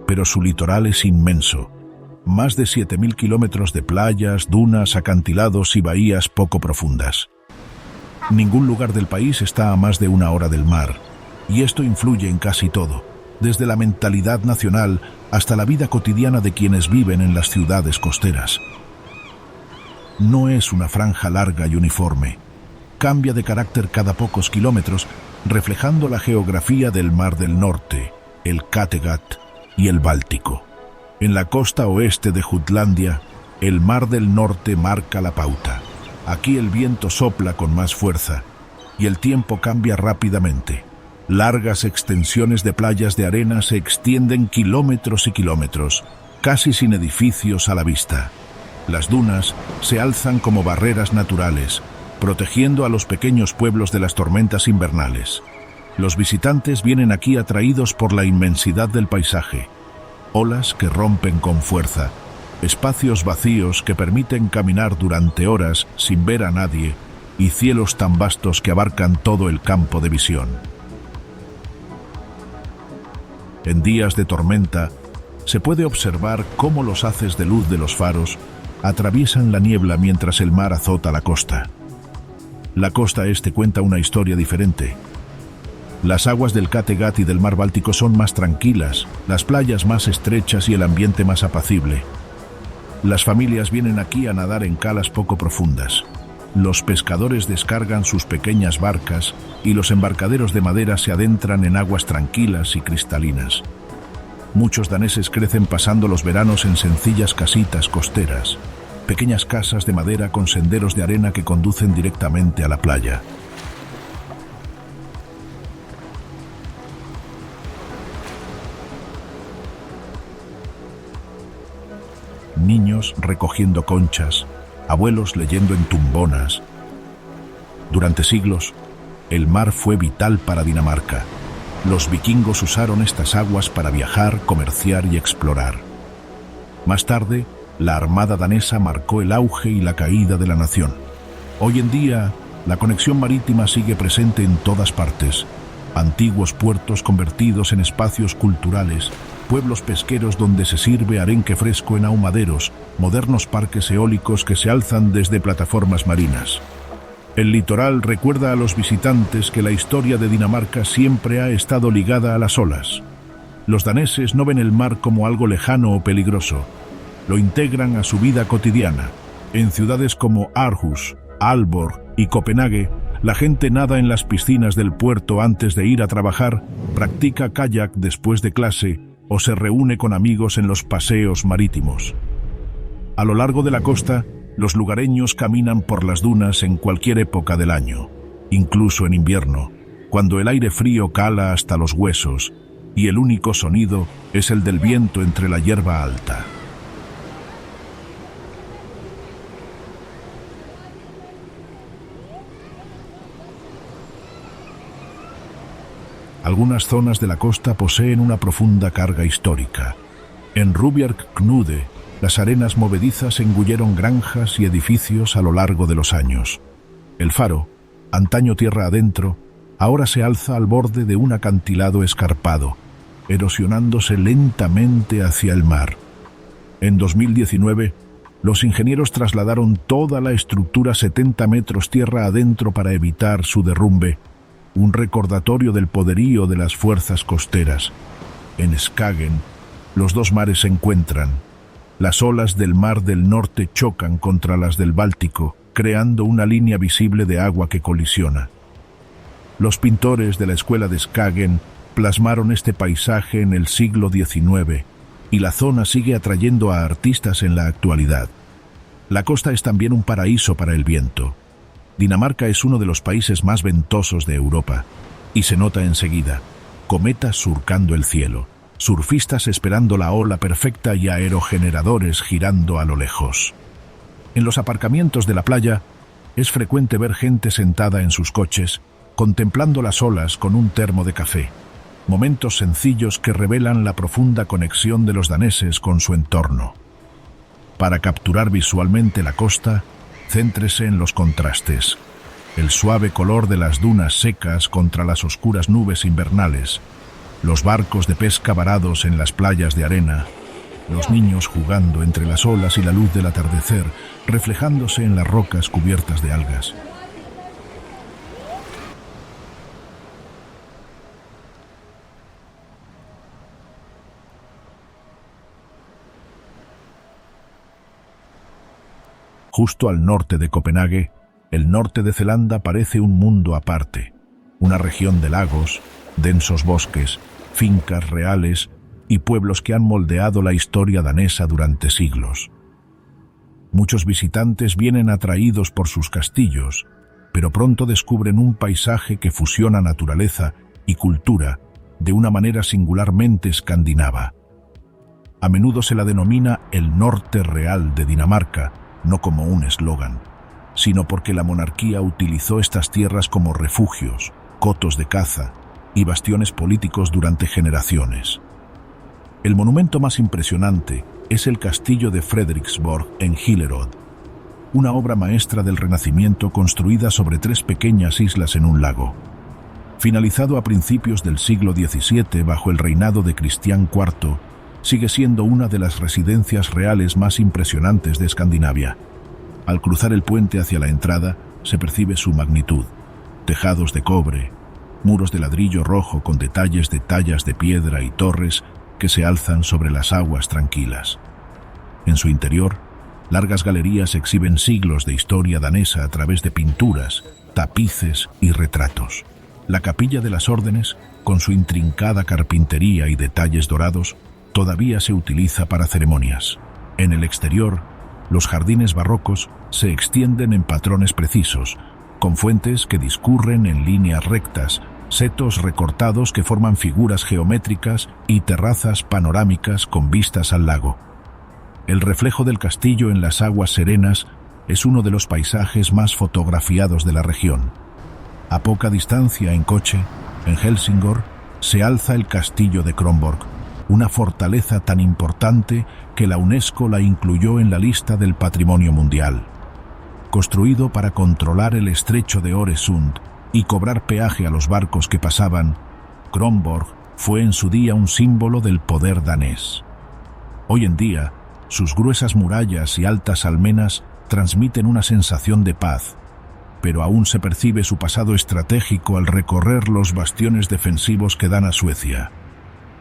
pero su litoral es inmenso. Más de 7.000 kilómetros de playas, dunas, acantilados y bahías poco profundas. Ningún lugar del país está a más de 1 hora del mar, y esto influye en casi todo, desde la mentalidad nacional hasta la vida cotidiana de quienes viven en las ciudades costeras. no es una franja larga y uniforme. Cambia de carácter cada pocos kilómetros, reflejando la geografía del Mar del Norte, el Kattegat y el Báltico. En la costa oeste de Jutlandia, el Mar del Norte marca la pauta. Aquí el viento sopla con más fuerza y el tiempo cambia rápidamente. Largas extensiones de playas de arena se extienden kilómetros y kilómetros, casi sin edificios a la vista. Las dunas se alzan como barreras naturales, protegiendo a los pequeños pueblos de las tormentas invernales. Los visitantes vienen aquí atraídos por la inmensidad del paisaje. Olas que rompen con fuerza, espacios vacíos que permiten caminar durante horas sin ver a nadie y cielos tan vastos que abarcan todo el campo de visión. En días de tormenta, se puede observar cómo los haces de luz de los faros atraviesan la niebla mientras el mar azota la costa. La costa este cuenta una historia diferente. Las aguas del Kattegat y del mar Báltico son más tranquilas, las playas más estrechas y el ambiente más apacible. Las familias vienen aquí a nadar en calas poco profundas. Los pescadores descargan sus pequeñas barcas y los embarcaderos de madera se adentran en aguas tranquilas y cristalinas. Muchos daneses crecen pasando los veranos en sencillas casitas costeras, pequeñas casas de madera con senderos de arena que conducen directamente a la playa. Niños recogiendo conchas, abuelos leyendo en tumbonas. Durante siglos, el mar fue vital para Dinamarca. Los vikingos usaron estas aguas para viajar, comerciar y explorar. Más tarde, la armada danesa marcó el auge y la caída de la nación. Hoy en día, la conexión marítima sigue presente en todas partes. Antiguos puertos convertidos en espacios culturales, pueblos pesqueros donde se sirve arenque fresco en ahumaderos, modernos parques eólicos que se alzan desde plataformas marinas. El litoral recuerda a los visitantes que la historia de Dinamarca siempre ha estado ligada a las olas. Los daneses no ven el mar como algo lejano o peligroso. Lo integran a su vida cotidiana. En ciudades como Aarhus, Aalborg y Copenhague, la gente nada en las piscinas del puerto antes de ir a trabajar, practica kayak después de clase o se reúne con amigos en los paseos marítimos. A lo largo de la costa, los lugareños caminan por las dunas en cualquier época del año, incluso en invierno, cuando el aire frío cala hasta los huesos y el único sonido es el del viento entre la hierba alta. Algunas zonas de la costa poseen una profunda carga histórica. En Rubjerg-Knude, las arenas movedizas engulleron granjas y edificios a lo largo de los años. El faro, antaño tierra adentro, ahora se alza al borde de un acantilado escarpado, erosionándose lentamente hacia el mar. En 2019, los ingenieros trasladaron toda la estructura 70 metros tierra adentro para evitar su derrumbe, un recordatorio del poderío de las fuerzas costeras. En Skagen, los dos mares se encuentran. Las olas del Mar del Norte chocan contra las del Báltico, creando una línea visible de agua que colisiona. Los pintores de la escuela de Skagen plasmaron este paisaje en el siglo XIX, y la zona sigue atrayendo a artistas en la actualidad. La costa es también un paraíso para el viento. Dinamarca es uno de los países más ventosos de Europa, y se nota enseguida. Cometas surcando el cielo, surfistas esperando la ola perfecta y aerogeneradores girando a lo lejos. En los aparcamientos de la playa es frecuente ver gente sentada en sus coches, contemplando las olas con un termo de café. Momentos sencillos que revelan la profunda conexión de los daneses con su entorno. Para capturar visualmente la costa, céntrese en los contrastes. El suave color de las dunas secas contra las oscuras nubes invernales, los barcos de pesca varados en las playas de arena, los niños jugando entre las olas y la luz del atardecer, reflejándose en las rocas cubiertas de algas. Justo al norte de Copenhague, el norte de Zelanda parece un mundo aparte, una región de lagos, densos bosques, fincas reales y pueblos que han moldeado la historia danesa durante siglos. Muchos visitantes vienen atraídos por sus castillos, pero pronto descubren un paisaje que fusiona naturaleza y cultura de una manera singularmente escandinava. A menudo se la denomina el Norte Real de Dinamarca, no como un eslogan, sino porque la monarquía utilizó estas tierras como refugios, cotos de caza y bastiones políticos durante generaciones. El monumento más impresionante es el castillo de Frederiksborg en Hillerød, una obra maestra del Renacimiento construida sobre 3 pequeñas islas en un lago. Finalizado a principios del siglo XVII bajo el reinado de Cristián IV, sigue siendo una de las residencias reales más impresionantes de Escandinavia. Al cruzar el puente hacia la entrada, se percibe su magnitud. Tejados de cobre, muros de ladrillo rojo con detalles de tallas de piedra y torres que se alzan sobre las aguas tranquilas. En su interior, largas galerías exhiben siglos de historia danesa a través de pinturas, tapices y retratos. La capilla de las órdenes, con su intrincada carpintería y detalles dorados, todavía se utiliza para ceremonias. En el exterior, los jardines barrocos se extienden en patrones precisos, con fuentes que discurren en líneas rectas, setos recortados que forman figuras geométricas y terrazas panorámicas con vistas al lago. El reflejo del castillo en las aguas serenas es uno de los paisajes más fotografiados de la región. A poca distancia en coche, en Helsingør, se alza el castillo de Kronborg, una fortaleza tan importante que la UNESCO la incluyó en la lista del Patrimonio Mundial. Construido para controlar el estrecho de Øresund y cobrar peaje a los barcos que pasaban, Kronborg fue en su día un símbolo del poder danés. Hoy en día, sus gruesas murallas y altas almenas transmiten una sensación de paz, pero aún se percibe su pasado estratégico al recorrer los bastiones defensivos que dan a Suecia.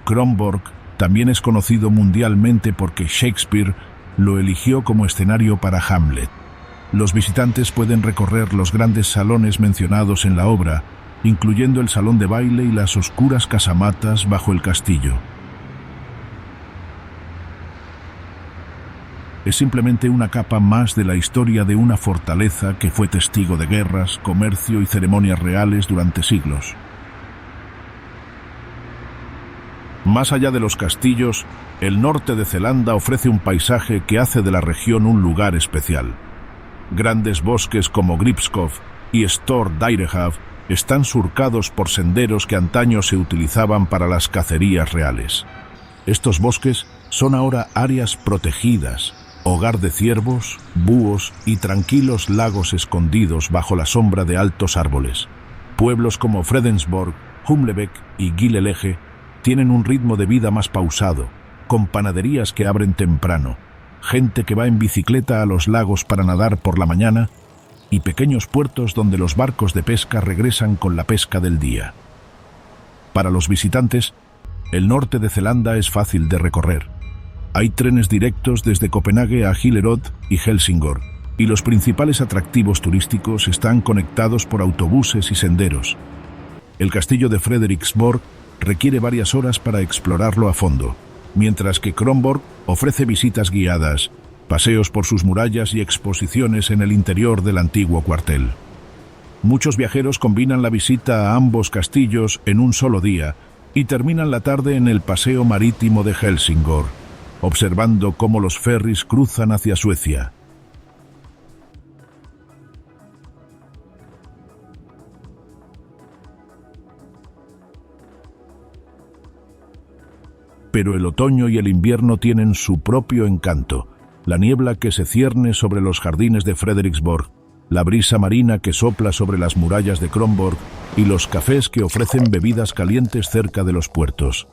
Kronborg también es conocido mundialmente porque Shakespeare lo eligió como escenario para Hamlet. Los visitantes pueden recorrer los grandes salones mencionados en la obra, incluyendo el salón de baile y las oscuras casamatas bajo el castillo. Es simplemente una capa más de la historia de una fortaleza que fue testigo de guerras, comercio y ceremonias reales durante siglos. Más allá de los castillos, el norte de Zelanda ofrece un paisaje que hace de la región un lugar especial. Grandes bosques como Gribskov y Store Dyrehav están surcados por senderos que antaño se utilizaban para las cacerías reales. Estos bosques son ahora áreas protegidas, hogar de ciervos, búhos y tranquilos lagos escondidos bajo la sombra de altos árboles. Pueblos como Fredensborg, Humlebæk y Gilleleje tienen un ritmo de vida más pausado, con panaderías que abren temprano, gente que va en bicicleta a los lagos para nadar por la mañana y pequeños puertos donde los barcos de pesca regresan con la pesca del día. Para los visitantes, el norte de Zelanda es fácil de recorrer. Hay trenes directos desde Copenhague a Hillerød y Helsingør, y los principales atractivos turísticos están conectados por autobuses y senderos. El castillo de Frederiksborg requiere varias horas para explorarlo a fondo, mientras que Kronborg ofrece visitas guiadas, paseos por sus murallas y exposiciones en el interior del antiguo cuartel. Muchos viajeros combinan la visita a ambos castillos en un solo día y terminan la tarde en el paseo marítimo de Helsingør, observando cómo los ferries cruzan hacia Suecia. Pero el otoño y el invierno tienen su propio encanto. La niebla que se cierne sobre los jardines de Frederiksborg, la brisa marina que sopla sobre las murallas de Kronborg y los cafés que ofrecen bebidas calientes cerca de los puertos.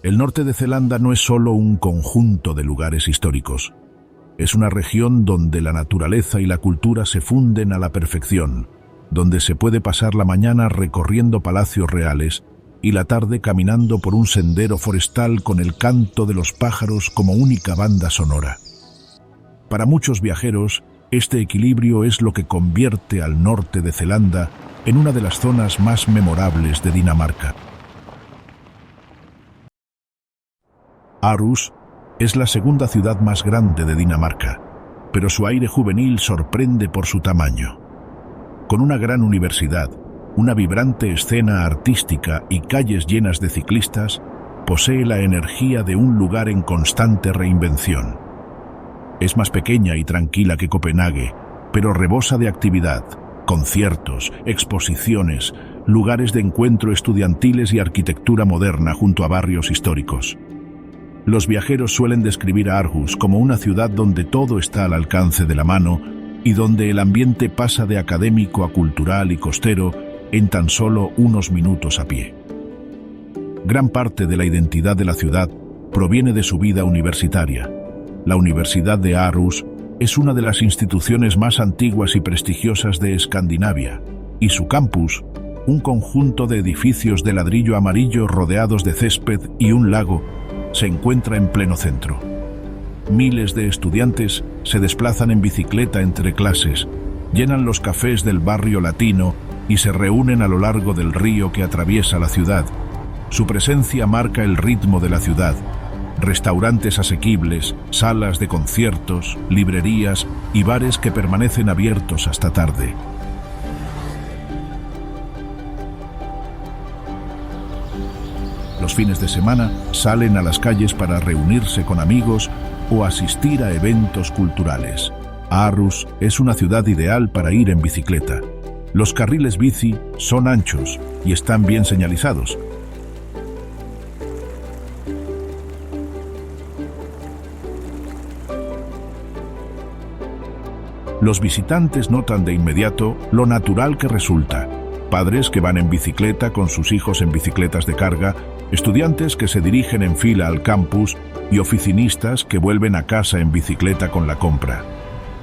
El norte de Zelanda no es solo un conjunto de lugares históricos. Es una región donde la naturaleza y la cultura se funden a la perfección, donde se puede pasar la mañana recorriendo palacios reales y la tarde caminando por un sendero forestal con el canto de los pájaros como única banda sonora. Para muchos viajeros, Este equilibrio es lo que convierte al norte de Zelanda en una de las zonas más memorables de Dinamarca. Aarhus es la segunda ciudad más grande de Dinamarca, pero su aire juvenil sorprende por su tamaño. Con una gran universidad, una vibrante escena artística y calles llenas de ciclistas, posee la energía de un lugar en constante reinvención. Es más pequeña y tranquila que Copenhague, pero rebosa de actividad, conciertos, exposiciones, lugares de encuentro estudiantiles y arquitectura moderna junto a barrios históricos. Los viajeros suelen describir a Aarhus como una ciudad donde todo está al alcance de la mano y donde el ambiente pasa de académico a cultural y costero en tan solo unos minutos a pie. Gran parte de la identidad de la ciudad proviene de su vida universitaria. La Universidad de Aarhus es una de las instituciones más antiguas y prestigiosas de Escandinavia, y su campus, un conjunto de edificios de ladrillo amarillo rodeados de césped y un lago, se encuentra en pleno centro. Miles de estudiantes se desplazan en bicicleta entre clases, llenan los cafés del barrio latino y se reúnen a lo largo del río que atraviesa la ciudad. Su presencia marca el ritmo de la ciudad. Restaurantes asequibles, salas de conciertos, librerías y bares que permanecen abiertos hasta tarde. Los fines de semana salen a las calles para reunirse con amigos o asistir a eventos culturales. Aarhus es una ciudad ideal para ir en bicicleta. Los carriles bici son anchos y están bien señalizados. Los visitantes notan de inmediato lo natural que resulta. Padres que van en bicicleta con sus hijos en bicicletas de carga, estudiantes que se dirigen en fila al campus y oficinistas que vuelven a casa en bicicleta con la compra.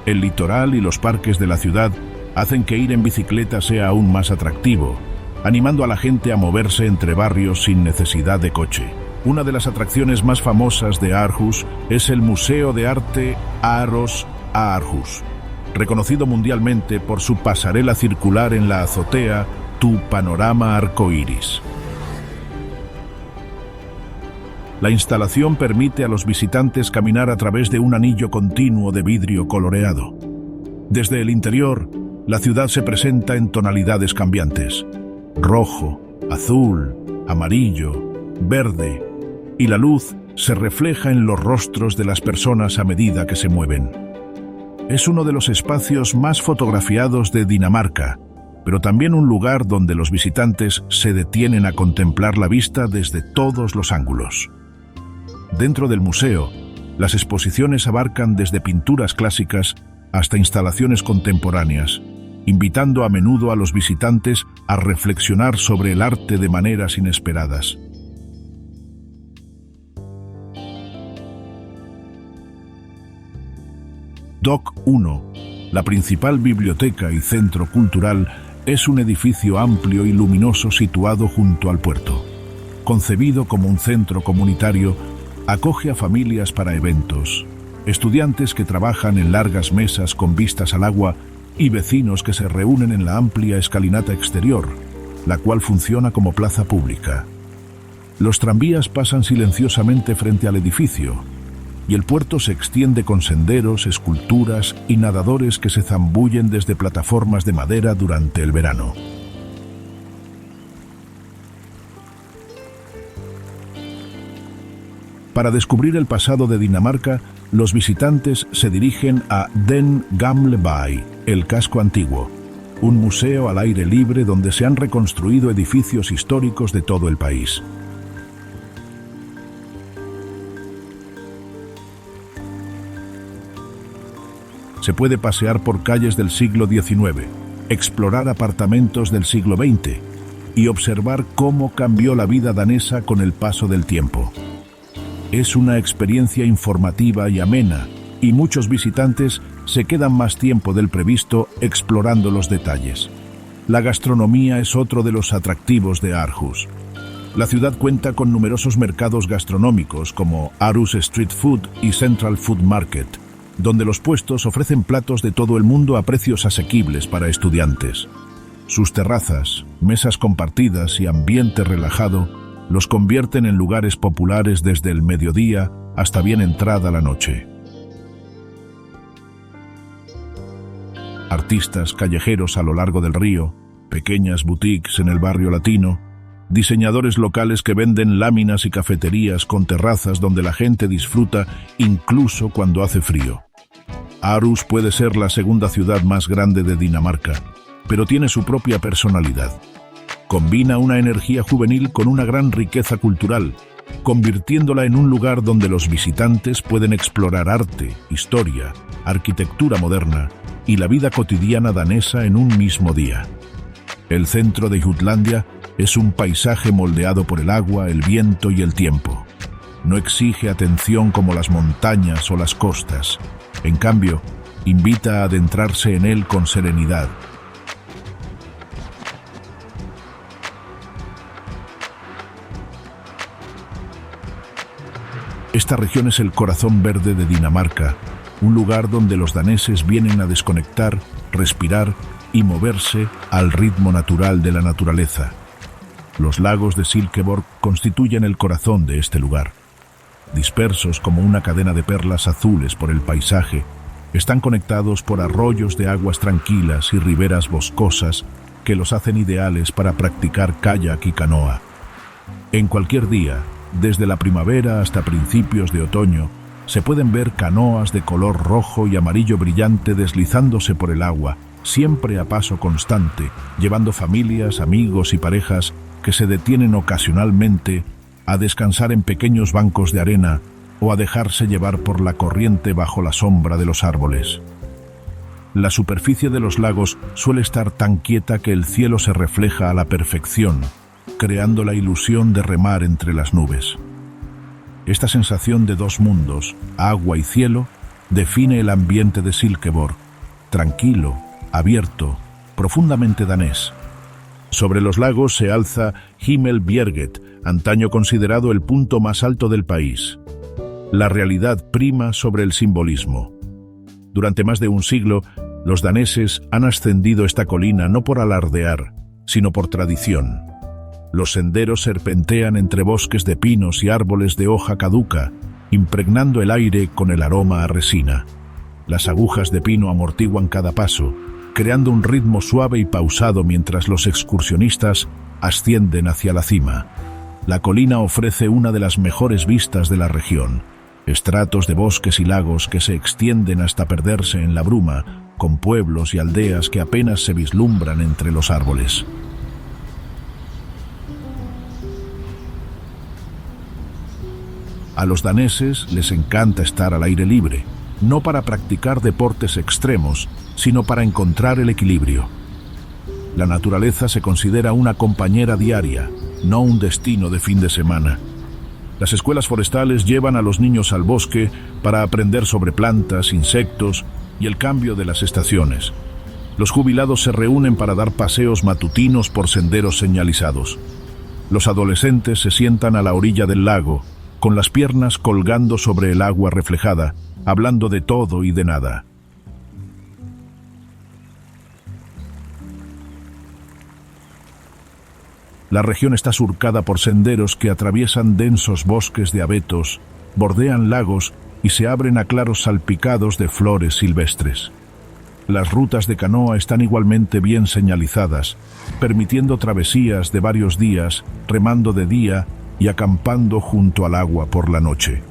El litoral y los parques de la ciudad hacen que ir en bicicleta sea aún más atractivo, animando a la gente a moverse entre barrios sin necesidad de coche. Una de las atracciones más famosas de Aarhus es el Museo de Arte Aros Aarhus, reconocido mundialmente por su pasarela circular en la azotea, Tu panorama arcoíris. La instalación permite a los visitantes caminar a través de un anillo continuo de vidrio coloreado. Desde el interior, la ciudad se presenta en tonalidades cambiantes: rojo, azul, amarillo, verde, y la luz se refleja en los rostros de las personas a medida que se mueven. Es uno de los espacios más fotografiados de Dinamarca, pero también un lugar donde los visitantes se detienen a contemplar la vista desde todos los ángulos. Dentro del museo, las exposiciones abarcan desde pinturas clásicas hasta instalaciones contemporáneas, invitando a menudo a los visitantes a reflexionar sobre el arte de maneras inesperadas. Dock 1, la principal biblioteca y centro cultural, es un edificio amplio y luminoso situado junto al puerto. Concebido como un centro comunitario, acoge a familias para eventos, estudiantes que trabajan en largas mesas con vistas al agua y vecinos que se reúnen en la amplia escalinata exterior, la cual funciona como plaza pública. Los tranvías pasan silenciosamente frente al edificio, y el puerto se extiende con senderos, esculturas y nadadores que se zambullen desde plataformas de madera durante el verano. Para descubrir el pasado de Dinamarca, los visitantes se dirigen a Den Gamle By, el casco antiguo, un museo al aire libre donde se han reconstruido edificios históricos de todo el país. Se puede pasear por calles del siglo XIX, explorar apartamentos del siglo XX y observar cómo cambió la vida danesa con el paso del tiempo. Es una experiencia informativa y amena, y muchos visitantes se quedan más tiempo del previsto explorando los detalles. La gastronomía es otro de los atractivos de Aarhus. La ciudad cuenta con numerosos mercados gastronómicos como Aarhus Street Food y Central Food Market, donde los puestos ofrecen platos de todo el mundo a precios asequibles para estudiantes. Sus terrazas, mesas compartidas y ambiente relajado los convierten en lugares populares desde el mediodía hasta bien entrada la noche. Artistas callejeros a lo largo del río, pequeñas boutiques en el barrio latino, diseñadores locales que venden láminas y cafeterías con terrazas donde la gente disfruta incluso cuando hace frío. Aarhus puede ser la segunda ciudad más grande de Dinamarca, pero tiene su propia personalidad. Combina una energía juvenil con una gran riqueza cultural, convirtiéndola en un lugar donde los visitantes pueden explorar arte, historia, arquitectura moderna y la vida cotidiana danesa en un mismo día. El centro de Jutlandia es un paisaje moldeado por el agua, el viento y el tiempo. No exige atención como las montañas o las costas. En cambio, invita a adentrarse en él con serenidad. Esta región es el corazón verde de Dinamarca, un lugar donde los daneses vienen a desconectar, respirar y moverse al ritmo natural de la naturaleza. Los lagos de Silkeborg constituyen el corazón de este lugar. Dispersos como una cadena de perlas azules por el paisaje, están conectados por arroyos de aguas tranquilas y riberas boscosas que los hacen ideales para practicar kayak y canoa. En cualquier día, desde la primavera hasta principios de otoño, se pueden ver canoas de color rojo y amarillo brillante deslizándose por el agua, siempre a paso constante, llevando familias, amigos y parejas que se detienen ocasionalmente a descansar en pequeños bancos de arena o a dejarse llevar por la corriente bajo la sombra de los árboles. La superficie de los lagos suele estar tan quieta que el cielo se refleja a la perfección, creando la ilusión de remar entre las nubes. Esta sensación de dos mundos, agua y cielo, define el ambiente de Silkeborg, tranquilo, abierto, profundamente danés. Sobre los lagos se alza Himmelbjerget, antaño considerado el punto más alto del país. La realidad prima sobre el simbolismo. Durante más de un siglo, los daneses han ascendido esta colina no por alardear, sino por tradición. Los senderos serpentean entre bosques de pinos y árboles de hoja caduca, impregnando el aire con el aroma a resina. Las agujas de pino amortiguan cada paso, creando un ritmo suave y pausado mientras los excursionistas ascienden hacia la cima. La colina ofrece una de las mejores vistas de la región, estratos de bosques y lagos que se extienden hasta perderse en la bruma, con pueblos y aldeas que apenas se vislumbran entre los árboles. A los daneses les encanta estar al aire libre, no para practicar deportes extremos, sino para encontrar el equilibrio. La naturaleza se considera una compañera diaria, no un destino de fin de semana. Las escuelas forestales llevan a los niños al bosque para aprender sobre plantas, insectos y el cambio de las estaciones. Los jubilados se reúnen para dar paseos matutinos por senderos señalizados. Los adolescentes se sientan a la orilla del lago, con las piernas colgando sobre el agua reflejada, hablando de todo y de nada. La región está surcada por senderos que atraviesan densos bosques de abetos, bordean lagos y se abren a claros salpicados de flores silvestres. Las rutas de canoa están igualmente bien señalizadas, permitiendo travesías de varios días, remando de día y acampando junto al agua por la noche.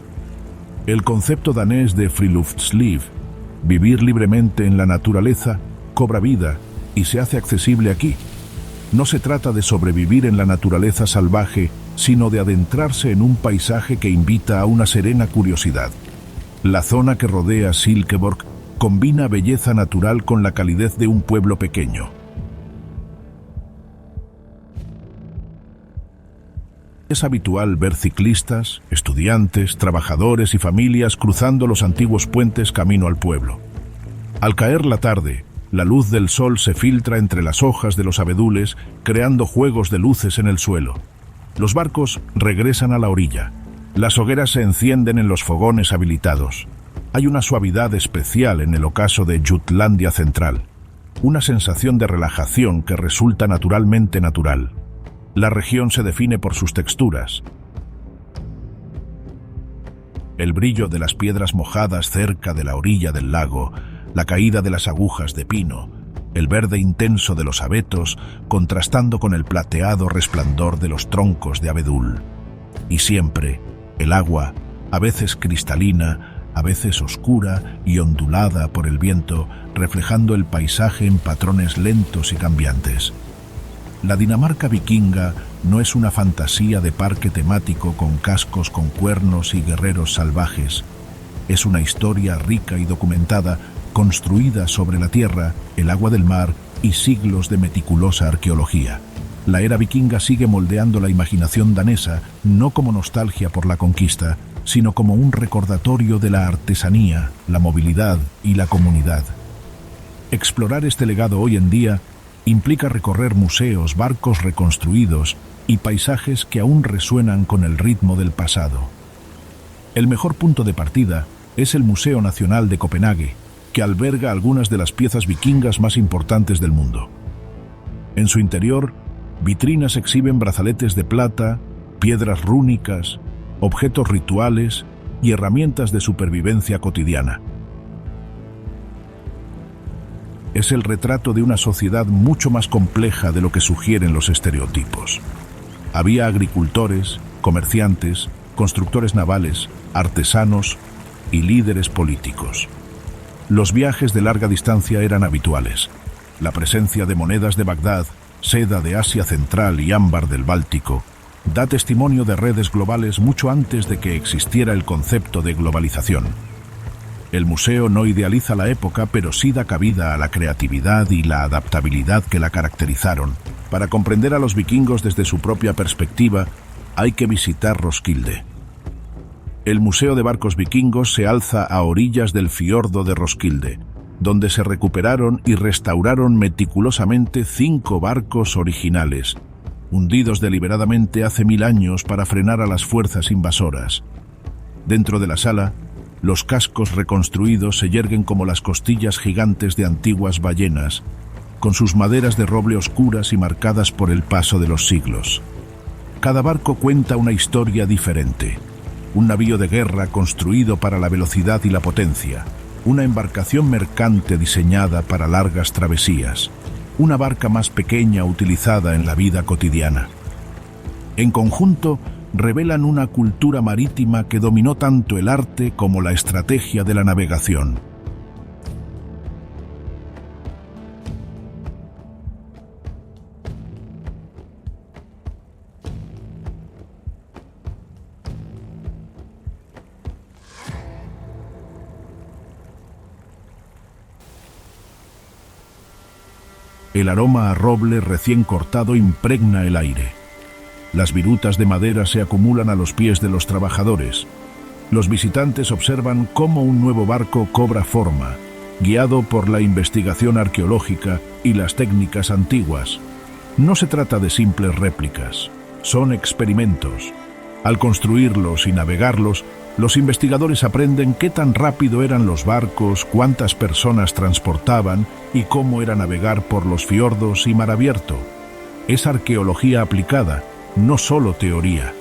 El concepto danés de friluftsliv, vivir libremente en la naturaleza, cobra vida y se hace accesible aquí. No se trata de sobrevivir en la naturaleza salvaje, sino de adentrarse en un paisaje que invita a una serena curiosidad. La zona que rodea Silkeborg combina belleza natural con la calidez de un pueblo pequeño. Es habitual ver ciclistas, estudiantes, trabajadores y familias cruzando los antiguos puentes camino al pueblo. Al caer la tarde, la luz del sol se filtra entre las hojas de los abedules, creando juegos de luces en el suelo. Los barcos regresan a la orilla. Las hogueras se encienden en los fogones habilitados. Hay una suavidad especial en el ocaso de Jutlandia Central, una sensación de relajación que resulta naturalmente natural. La región se define por sus texturas. El brillo de las piedras mojadas cerca de la orilla del lago, la caída de las agujas de pino, el verde intenso de los abetos contrastando con el plateado resplandor de los troncos de abedul. Y siempre, el agua, a veces cristalina, a veces oscura y ondulada por el viento, reflejando el paisaje en patrones lentos y cambiantes. La Dinamarca vikinga no es una fantasía de parque temático con cascos con cuernos y guerreros salvajes. Es una historia rica y documentada, construida sobre la tierra, el agua del mar y siglos de meticulosa arqueología. La era vikinga sigue moldeando la imaginación danesa, no como nostalgia por la conquista, sino como un recordatorio de la artesanía, la movilidad y la comunidad. Explorar este legado hoy en día implica recorrer museos, barcos reconstruidos y paisajes que aún resuenan con el ritmo del pasado. El mejor punto de partida es el Museo Nacional de Copenhague, que alberga algunas de las piezas vikingas más importantes del mundo. En su interior, vitrinas exhiben brazaletes de plata, piedras rúnicas, objetos rituales y herramientas de supervivencia cotidiana. Es el retrato de una sociedad mucho más compleja de lo que sugieren los estereotipos. Había agricultores, comerciantes, constructores navales, artesanos y líderes políticos. Los viajes de larga distancia eran habituales. La presencia de monedas de Bagdad, seda de Asia Central y ámbar del Báltico da testimonio de redes globales mucho antes de que existiera el concepto de globalización. El museo no idealiza la época, pero sí da cabida a la creatividad y la adaptabilidad que la caracterizaron. Para comprender a los vikingos desde su propia perspectiva, hay que visitar Roskilde. El Museo de Barcos Vikingos se alza a orillas del fiordo de Roskilde, donde se recuperaron y restauraron meticulosamente 5 barcos originales, hundidos deliberadamente hace 1000 años para frenar a las fuerzas invasoras. Dentro de la sala, los cascos reconstruidos se yerguen como las costillas gigantes de antiguas ballenas, con sus maderas de roble oscuras y marcadas por el paso de los siglos. Cada barco cuenta una historia diferente. Un navío de guerra construido para la velocidad y la potencia, una embarcación mercante diseñada para largas travesías, una barca más pequeña utilizada en la vida cotidiana. En conjunto, revelan una cultura marítima que dominó tanto el arte como la estrategia de la navegación. El aroma a roble recién cortado impregna el aire. Las virutas de madera se acumulan a los pies de los trabajadores. Los visitantes observan cómo un nuevo barco cobra forma, guiado por la investigación arqueológica y las técnicas antiguas. No se trata de simples réplicas, son experimentos. Al construirlos y navegarlos, los investigadores aprenden qué tan rápido eran los barcos, cuántas personas transportaban y cómo era navegar por los fiordos y mar abierto. Es arqueología aplicada, no solo teoría.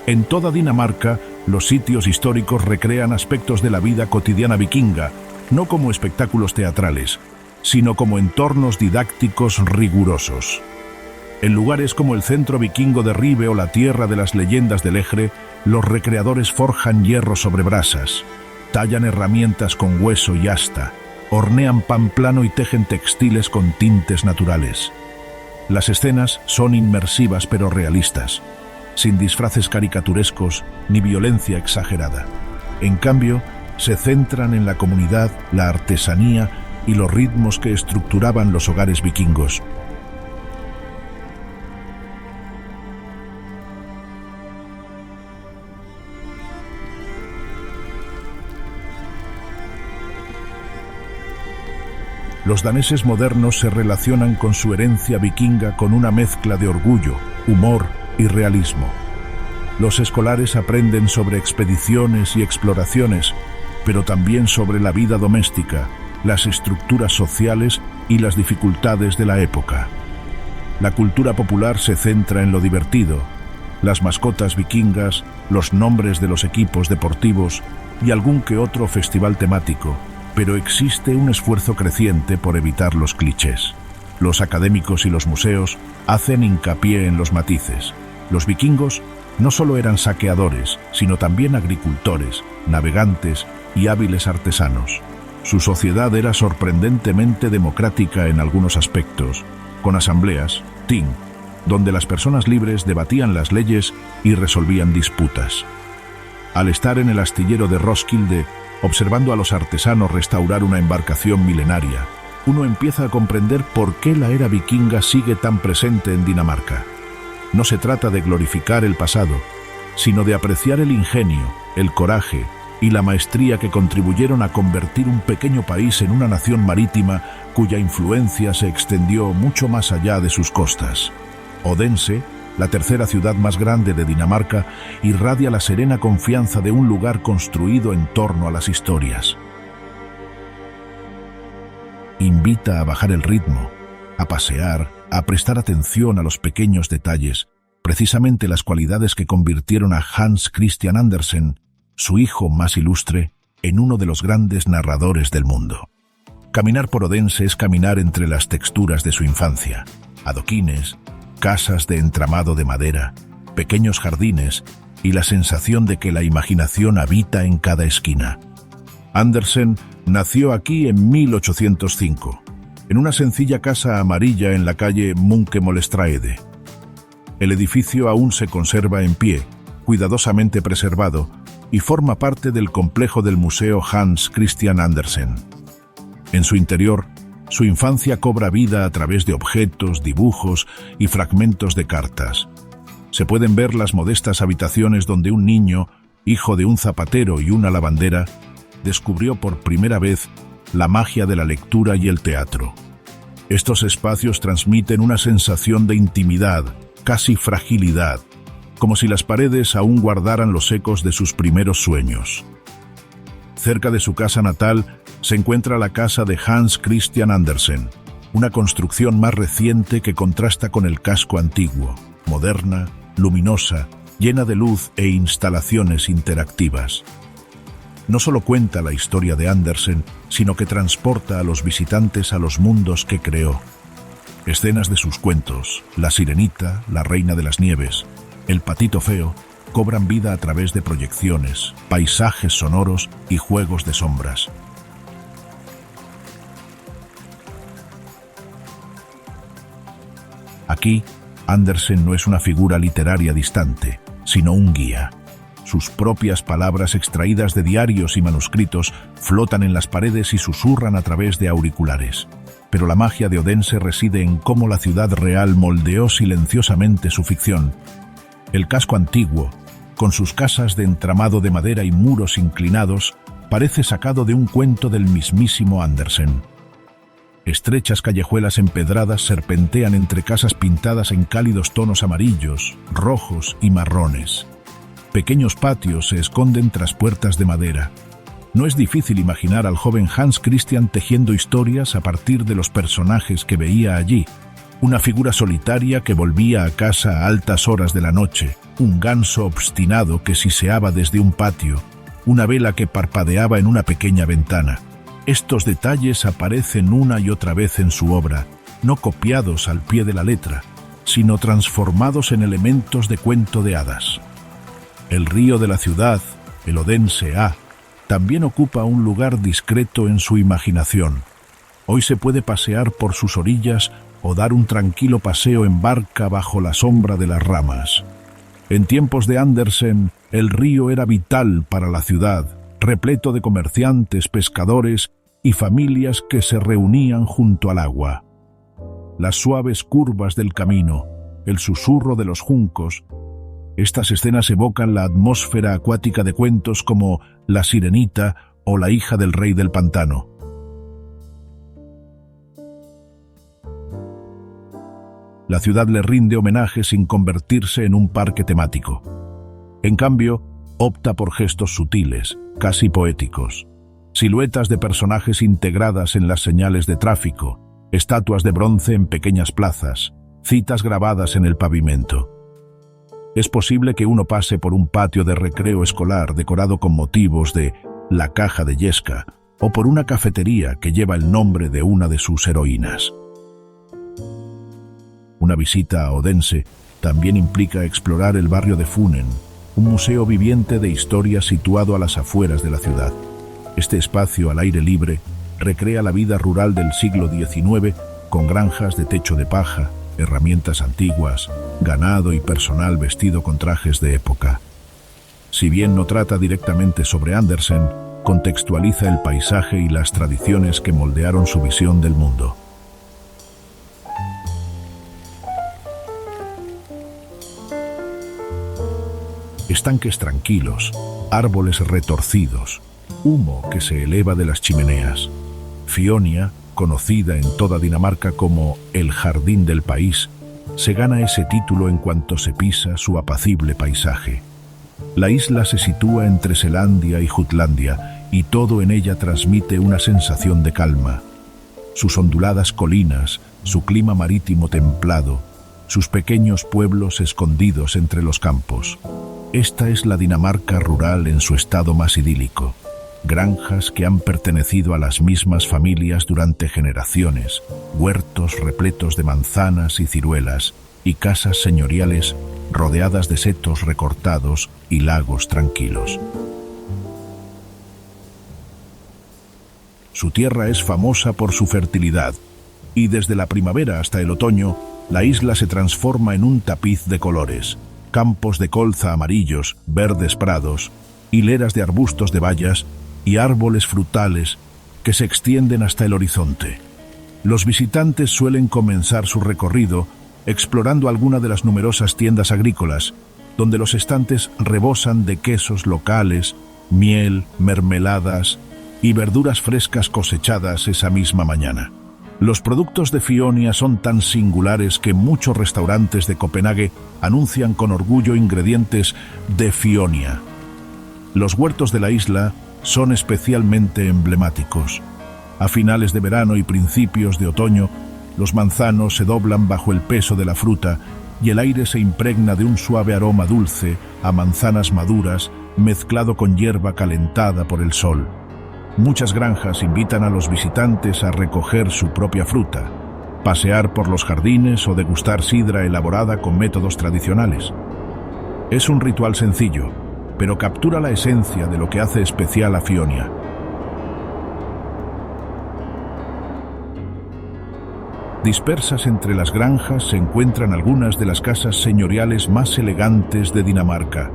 En toda Dinamarca, los sitios históricos recrean aspectos de la vida cotidiana vikinga, no como espectáculos teatrales, sino como entornos didácticos rigurosos. En lugares como el centro vikingo de Ribe o la tierra de las leyendas del Ejre, los recreadores forjan hierro sobre brasas, tallan herramientas con hueso y asta, hornean pan plano y tejen textiles con tintes naturales. Las escenas son inmersivas pero realistas, sin disfraces caricaturescos ni violencia exagerada. En cambio, se centran en la comunidad, la artesanía y los ritmos que estructuraban los hogares vikingos. Los daneses modernos se relacionan con su herencia vikinga con una mezcla de orgullo, humor y realismo. Los escolares aprenden sobre expediciones y exploraciones, pero también sobre la vida doméstica, las estructuras sociales y las dificultades de la época. La cultura popular se centra en lo divertido, las mascotas vikingas, los nombres de los equipos deportivos y algún que otro festival temático, pero existe un esfuerzo creciente por evitar los clichés. Los académicos y los museos hacen hincapié en los matices. Los vikingos no solo eran saqueadores, sino también agricultores, navegantes y hábiles artesanos. Su sociedad era sorprendentemente democrática en algunos aspectos, con asambleas, ting, donde las personas libres debatían las leyes y resolvían disputas. Al estar en el astillero de Roskilde, observando a los artesanos restaurar una embarcación milenaria, uno empieza a comprender por qué la era vikinga sigue tan presente en Dinamarca. No se trata de glorificar el pasado, sino de apreciar el ingenio, el coraje y la maestría que contribuyeron a convertir un pequeño país en una nación marítima cuya influencia se extendió mucho más allá de sus costas. Odense, la tercera ciudad más grande de Dinamarca, irradia la serena confianza de un lugar construido en torno a las historias. Invita a bajar el ritmo, a pasear, a prestar atención a los pequeños detalles, precisamente las cualidades que convirtieron a Hans Christian Andersen, su hijo más ilustre, en uno de los grandes narradores del mundo. Caminar por Odense es caminar entre las texturas de su infancia, adoquines, casas de entramado de madera, pequeños jardines y la sensación de que la imaginación habita en cada esquina. Andersen nació aquí en 1805, en una sencilla casa amarilla en la calle Munkemolestraede. El edificio aún se conserva en pie, cuidadosamente preservado, y forma parte del complejo del Museo Hans Christian Andersen. En su interior, su infancia cobra vida a través de objetos, dibujos y fragmentos de cartas. Se pueden ver las modestas habitaciones donde un niño, hijo de un zapatero y una lavandera, descubrió por primera vez la magia de la lectura y el teatro. Estos espacios transmiten una sensación de intimidad, casi fragilidad, como si las paredes aún guardaran los ecos de sus primeros sueños. Cerca de su casa natal se encuentra la casa de Hans Christian Andersen, una construcción más reciente que contrasta con el casco antiguo, moderna, luminosa, llena de luz e instalaciones interactivas. No solo cuenta la historia de Andersen, sino que transporta a los visitantes a los mundos que creó. Escenas de sus cuentos, La Sirenita, La Reina de las Nieves, El Patito Feo, cobran vida a través de proyecciones, paisajes sonoros y juegos de sombras. Aquí, Andersen no es una figura literaria distante, sino un guía. Sus propias palabras extraídas de diarios y manuscritos flotan en las paredes y susurran a través de auriculares. Pero la magia de Odense reside en cómo la ciudad real moldeó silenciosamente su ficción. El casco antiguo, con sus casas de entramado de madera y muros inclinados, parece sacado de un cuento del mismísimo Andersen. Estrechas callejuelas empedradas serpentean entre casas pintadas en cálidos tonos amarillos, rojos y marrones. Pequeños patios se esconden tras puertas de madera. No es difícil imaginar al joven Hans Christian tejiendo historias a partir de los personajes que veía allí. Una figura solitaria que volvía a casa a altas horas de la noche, un ganso obstinado que siseaba desde un patio, una vela que parpadeaba en una pequeña ventana. Estos detalles aparecen una y otra vez en su obra, no copiados al pie de la letra, sino transformados en elementos de cuento de hadas. El río de la ciudad, el Odense A, también ocupa un lugar discreto en su imaginación. Hoy se puede pasear por sus orillas o dar un tranquilo paseo en barca bajo la sombra de las ramas. En tiempos de Andersen, el río era vital para la ciudad, repleto de comerciantes, pescadores y familias que se reunían junto al agua. Las suaves curvas del camino, el susurro de los juncos, estas escenas evocan la atmósfera acuática de cuentos como La Sirenita o La hija del rey del pantano. La ciudad le rinde homenaje sin convertirse en un parque temático. En cambio, opta por gestos sutiles, casi poéticos. Siluetas de personajes integradas en las señales de tráfico, estatuas de bronce en pequeñas plazas, citas grabadas en el pavimento. Es posible que uno pase por un patio de recreo escolar decorado con motivos de la caja de Yesca o por una cafetería que lleva el nombre de una de sus heroínas. Una visita a Odense también implica explorar el barrio de Funen, un museo viviente de historia situado a las afueras de la ciudad. Este espacio al aire libre recrea la vida rural del siglo XIX con granjas de techo de paja, herramientas antiguas, ganado y personal vestido con trajes de época. Si bien no trata directamente sobre Andersen, contextualiza el paisaje y las tradiciones que moldearon su visión del mundo. Estanques tranquilos, árboles retorcidos, humo que se eleva de las chimeneas. Fionia, conocida en toda Dinamarca como el jardín del país, se gana ese título en cuanto se pisa su apacible paisaje. La isla se sitúa entre Selandia y Jutlandia y todo en ella transmite una sensación de calma. Sus onduladas colinas, su clima marítimo templado, sus pequeños pueblos escondidos entre los campos. Esta es la Dinamarca rural en su estado más idílico. Granjas que han pertenecido a las mismas familias durante generaciones, huertos repletos de manzanas y ciruelas, y casas señoriales rodeadas de setos recortados y lagos tranquilos. Su tierra es famosa por su fertilidad, y desde la primavera hasta el otoño, la isla se transforma en un tapiz de colores. Campos de colza amarillos, verdes prados, hileras de arbustos de bayas y árboles frutales que se extienden hasta el horizonte. Los visitantes suelen comenzar su recorrido explorando alguna de las numerosas tiendas agrícolas, donde los estantes rebosan de quesos locales, miel, mermeladas y verduras frescas cosechadas esa misma mañana. Los productos de Fionia son tan singulares que muchos restaurantes de Copenhague anuncian con orgullo ingredientes de Fionia. Los huertos de la isla son especialmente emblemáticos. A finales de verano y principios de otoño, los manzanos se doblan bajo el peso de la fruta y el aire se impregna de un suave aroma dulce a manzanas maduras mezclado con hierba calentada por el sol. Muchas granjas invitan a los visitantes a recoger su propia fruta, pasear por los jardines o degustar sidra elaborada con métodos tradicionales. Es un ritual sencillo, pero captura la esencia de lo que hace especial a Fionia. Dispersas entre las granjas se encuentran algunas de las casas señoriales más elegantes de Dinamarca.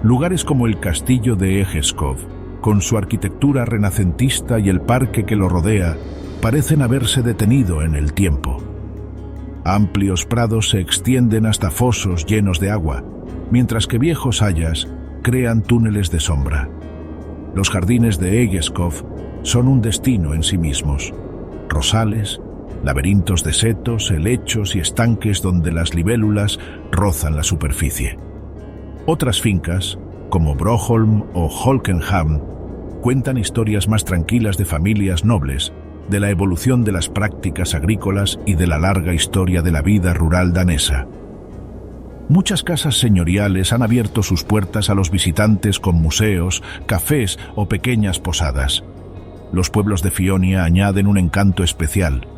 Lugares como el castillo de Egeskov, con su arquitectura renacentista y el parque que lo rodea, parecen haberse detenido en el tiempo. Amplios prados se extienden hasta fosos llenos de agua, mientras que viejos hayas crean túneles de sombra. Los jardines de Egeskov son un destino en sí mismos. Rosales, laberintos de setos, helechos y estanques donde las libélulas rozan la superficie. Otras fincas, como Broholm o Holkenham, cuentan historias más tranquilas de familias nobles, de la evolución de las prácticas agrícolas y de la larga historia de la vida rural danesa. Muchas casas señoriales han abierto sus puertas a los visitantes con museos, cafés o pequeñas posadas. Los pueblos de Fionia añaden un encanto especial.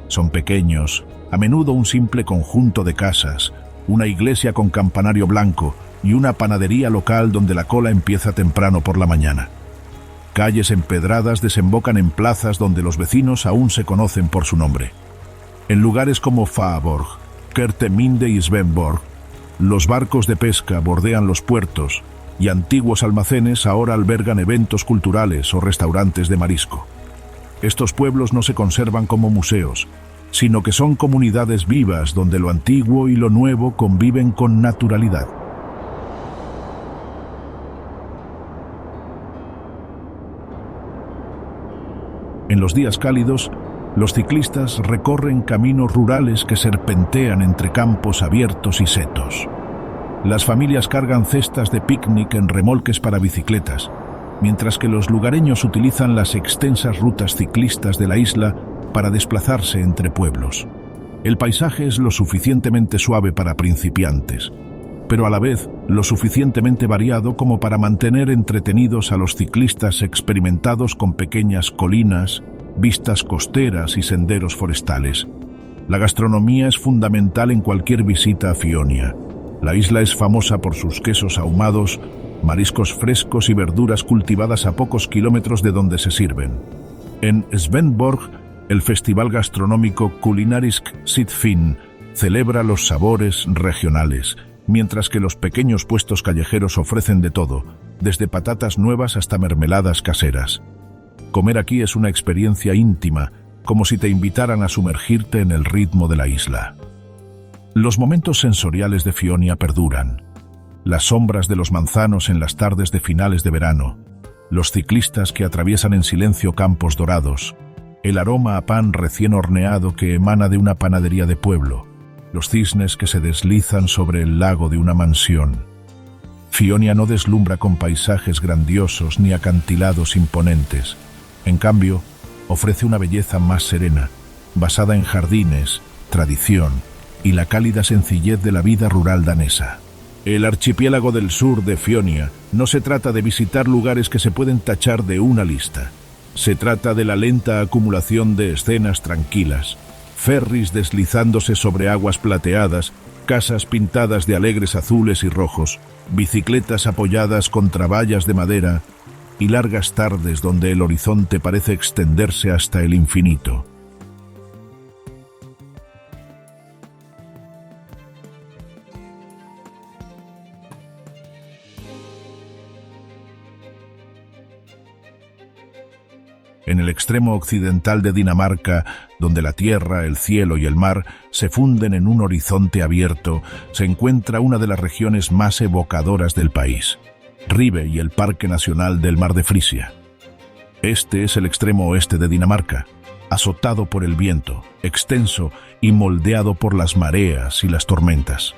Son pequeños, a menudo un simple conjunto de casas, una iglesia con campanario blanco y una panadería local donde la cola empieza temprano por la mañana. Calles empedradas desembocan en plazas donde los vecinos aún se conocen por su nombre. En lugares como Faaborg, Kerteminde y Svendborg, los barcos de pesca bordean los puertos y antiguos almacenes ahora albergan eventos culturales o restaurantes de marisco. Estos pueblos no se conservan como museos, sino que son comunidades vivas donde lo antiguo y lo nuevo conviven con naturalidad. En los días cálidos, los ciclistas recorren caminos rurales que serpentean entre campos abiertos y setos. Las familias cargan cestas de picnic en remolques para bicicletas, mientras que los lugareños utilizan las extensas rutas ciclistas de la isla para desplazarse entre pueblos. El paisaje es lo suficientemente suave para principiantes, pero a la vez lo suficientemente variado como para mantener entretenidos a los ciclistas experimentados con pequeñas colinas, vistas costeras y senderos forestales. La gastronomía es fundamental en cualquier visita a Fionia. La isla es famosa por sus quesos ahumados, mariscos frescos y verduras cultivadas a pocos kilómetros de donde se sirven. En Svendborg, el festival gastronómico Kulinarisk Sydfinn celebra los sabores regionales, mientras que los pequeños puestos callejeros ofrecen de todo, desde patatas nuevas hasta mermeladas caseras. Comer aquí es una experiencia íntima, como si te invitaran a sumergirte en el ritmo de la isla. Los momentos sensoriales de Fionia perduran. Las sombras de los manzanos en las tardes de finales de verano, los ciclistas que atraviesan en silencio campos dorados, el aroma a pan recién horneado que emana de una panadería de pueblo, los cisnes que se deslizan sobre el lago de una mansión. Fionia no deslumbra con paisajes grandiosos ni acantilados imponentes. En cambio, ofrece una belleza más serena, basada en jardines, tradición y la cálida sencillez de la vida rural danesa. El archipiélago del sur de Fionia no se trata de visitar lugares que se pueden tachar de una lista. Se trata de la lenta acumulación de escenas tranquilas, ferries deslizándose sobre aguas plateadas, casas pintadas de alegres azules y rojos, bicicletas apoyadas contra vallas de madera y largas tardes donde el horizonte parece extenderse hasta el infinito. En el extremo occidental de Dinamarca, donde la tierra, el cielo y el mar se funden en un horizonte abierto, se encuentra una de las regiones más evocadoras del país, Ribe y el Parque Nacional del Mar de Frisia. Este es el extremo oeste de Dinamarca, azotado por el viento, extenso y moldeado por las mareas y las tormentas.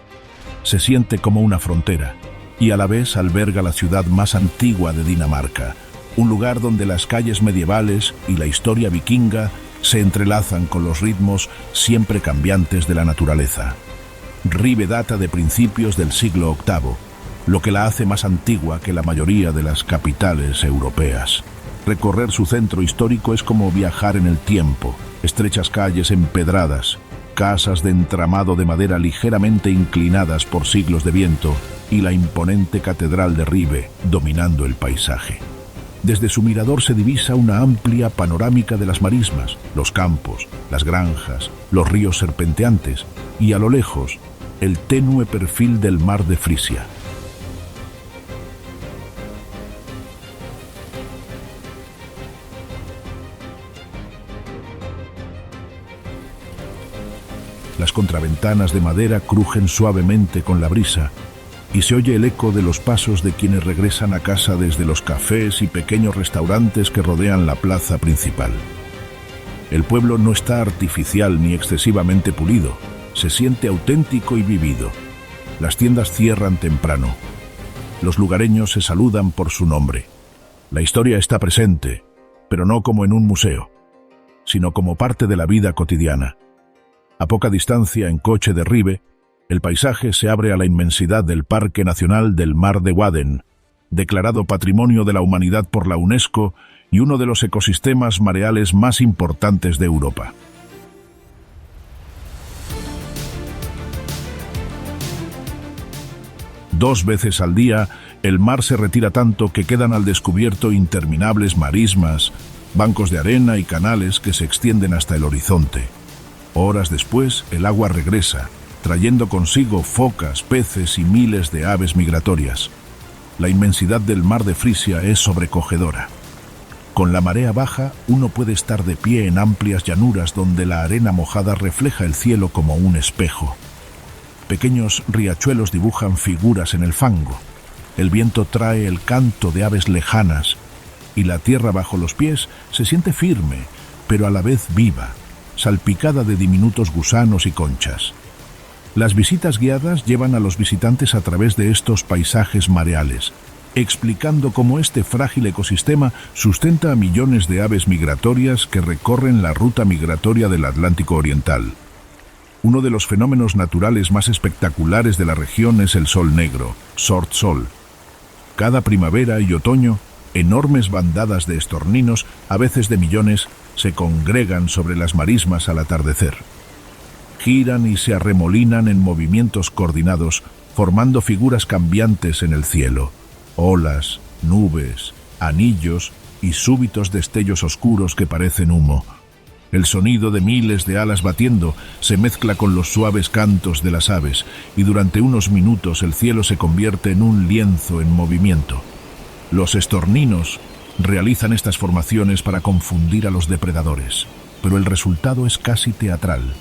Se siente como una frontera y a la vez alberga la ciudad más antigua de Dinamarca, un lugar donde las calles medievales y la historia vikinga se entrelazan con los ritmos siempre cambiantes de la naturaleza. Ribe data de principios del siglo VIII, lo que la hace más antigua que la mayoría de las capitales europeas. Recorrer su centro histórico es como viajar en el tiempo, estrechas calles empedradas, casas de entramado de madera ligeramente inclinadas por siglos de viento y la imponente catedral de Ribe dominando el paisaje. Desde su mirador se divisa una amplia panorámica de las marismas, los campos, las granjas, los ríos serpenteantes y, a lo lejos, el tenue perfil del mar de Frisia. Las contraventanas de madera crujen suavemente con la brisa, y se oye el eco de los pasos de quienes regresan a casa desde los cafés y pequeños restaurantes que rodean la plaza principal. El pueblo no está artificial ni excesivamente pulido, se siente auténtico y vivido. Las tiendas cierran temprano. Los lugareños se saludan por su nombre. La historia está presente, pero no como en un museo, sino como parte de la vida cotidiana. A poca distancia, en coche de Ribe, el paisaje se abre a la inmensidad del Parque Nacional del Mar de Wadden, declarado Patrimonio de la Humanidad por la UNESCO y uno de los ecosistemas mareales más importantes de Europa. Dos veces al día, el mar se retira tanto que quedan al descubierto interminables marismas, bancos de arena y canales que se extienden hasta el horizonte. Horas después, el agua regresa, trayendo consigo focas, peces y miles de aves migratorias. La inmensidad del mar de Frisia es sobrecogedora. Con la marea baja, uno puede estar de pie en amplias llanuras donde la arena mojada refleja el cielo como un espejo. Pequeños riachuelos dibujan figuras en el fango. El viento trae el canto de aves lejanas y la tierra bajo los pies se siente firme, pero a la vez viva, salpicada de diminutos gusanos y conchas. Las visitas guiadas llevan a los visitantes a través de estos paisajes mareales, explicando cómo este frágil ecosistema sustenta a millones de aves migratorias que recorren la ruta migratoria del Atlántico Oriental. Uno de los fenómenos naturales más espectaculares de la región es el sol negro, Sword Sol. Cada primavera y otoño, enormes bandadas de estorninos, a veces de millones, se congregan sobre las marismas al atardecer. Giran y se arremolinan en movimientos coordinados, formando figuras cambiantes en el cielo. Olas, nubes, anillos y súbitos destellos oscuros que parecen humo. El sonido de miles de alas batiendo se mezcla con los suaves cantos de las aves y durante unos minutos el cielo se convierte en un lienzo en movimiento. Los estorninos realizan estas formaciones para confundir a los depredadores, pero el resultado es casi teatral.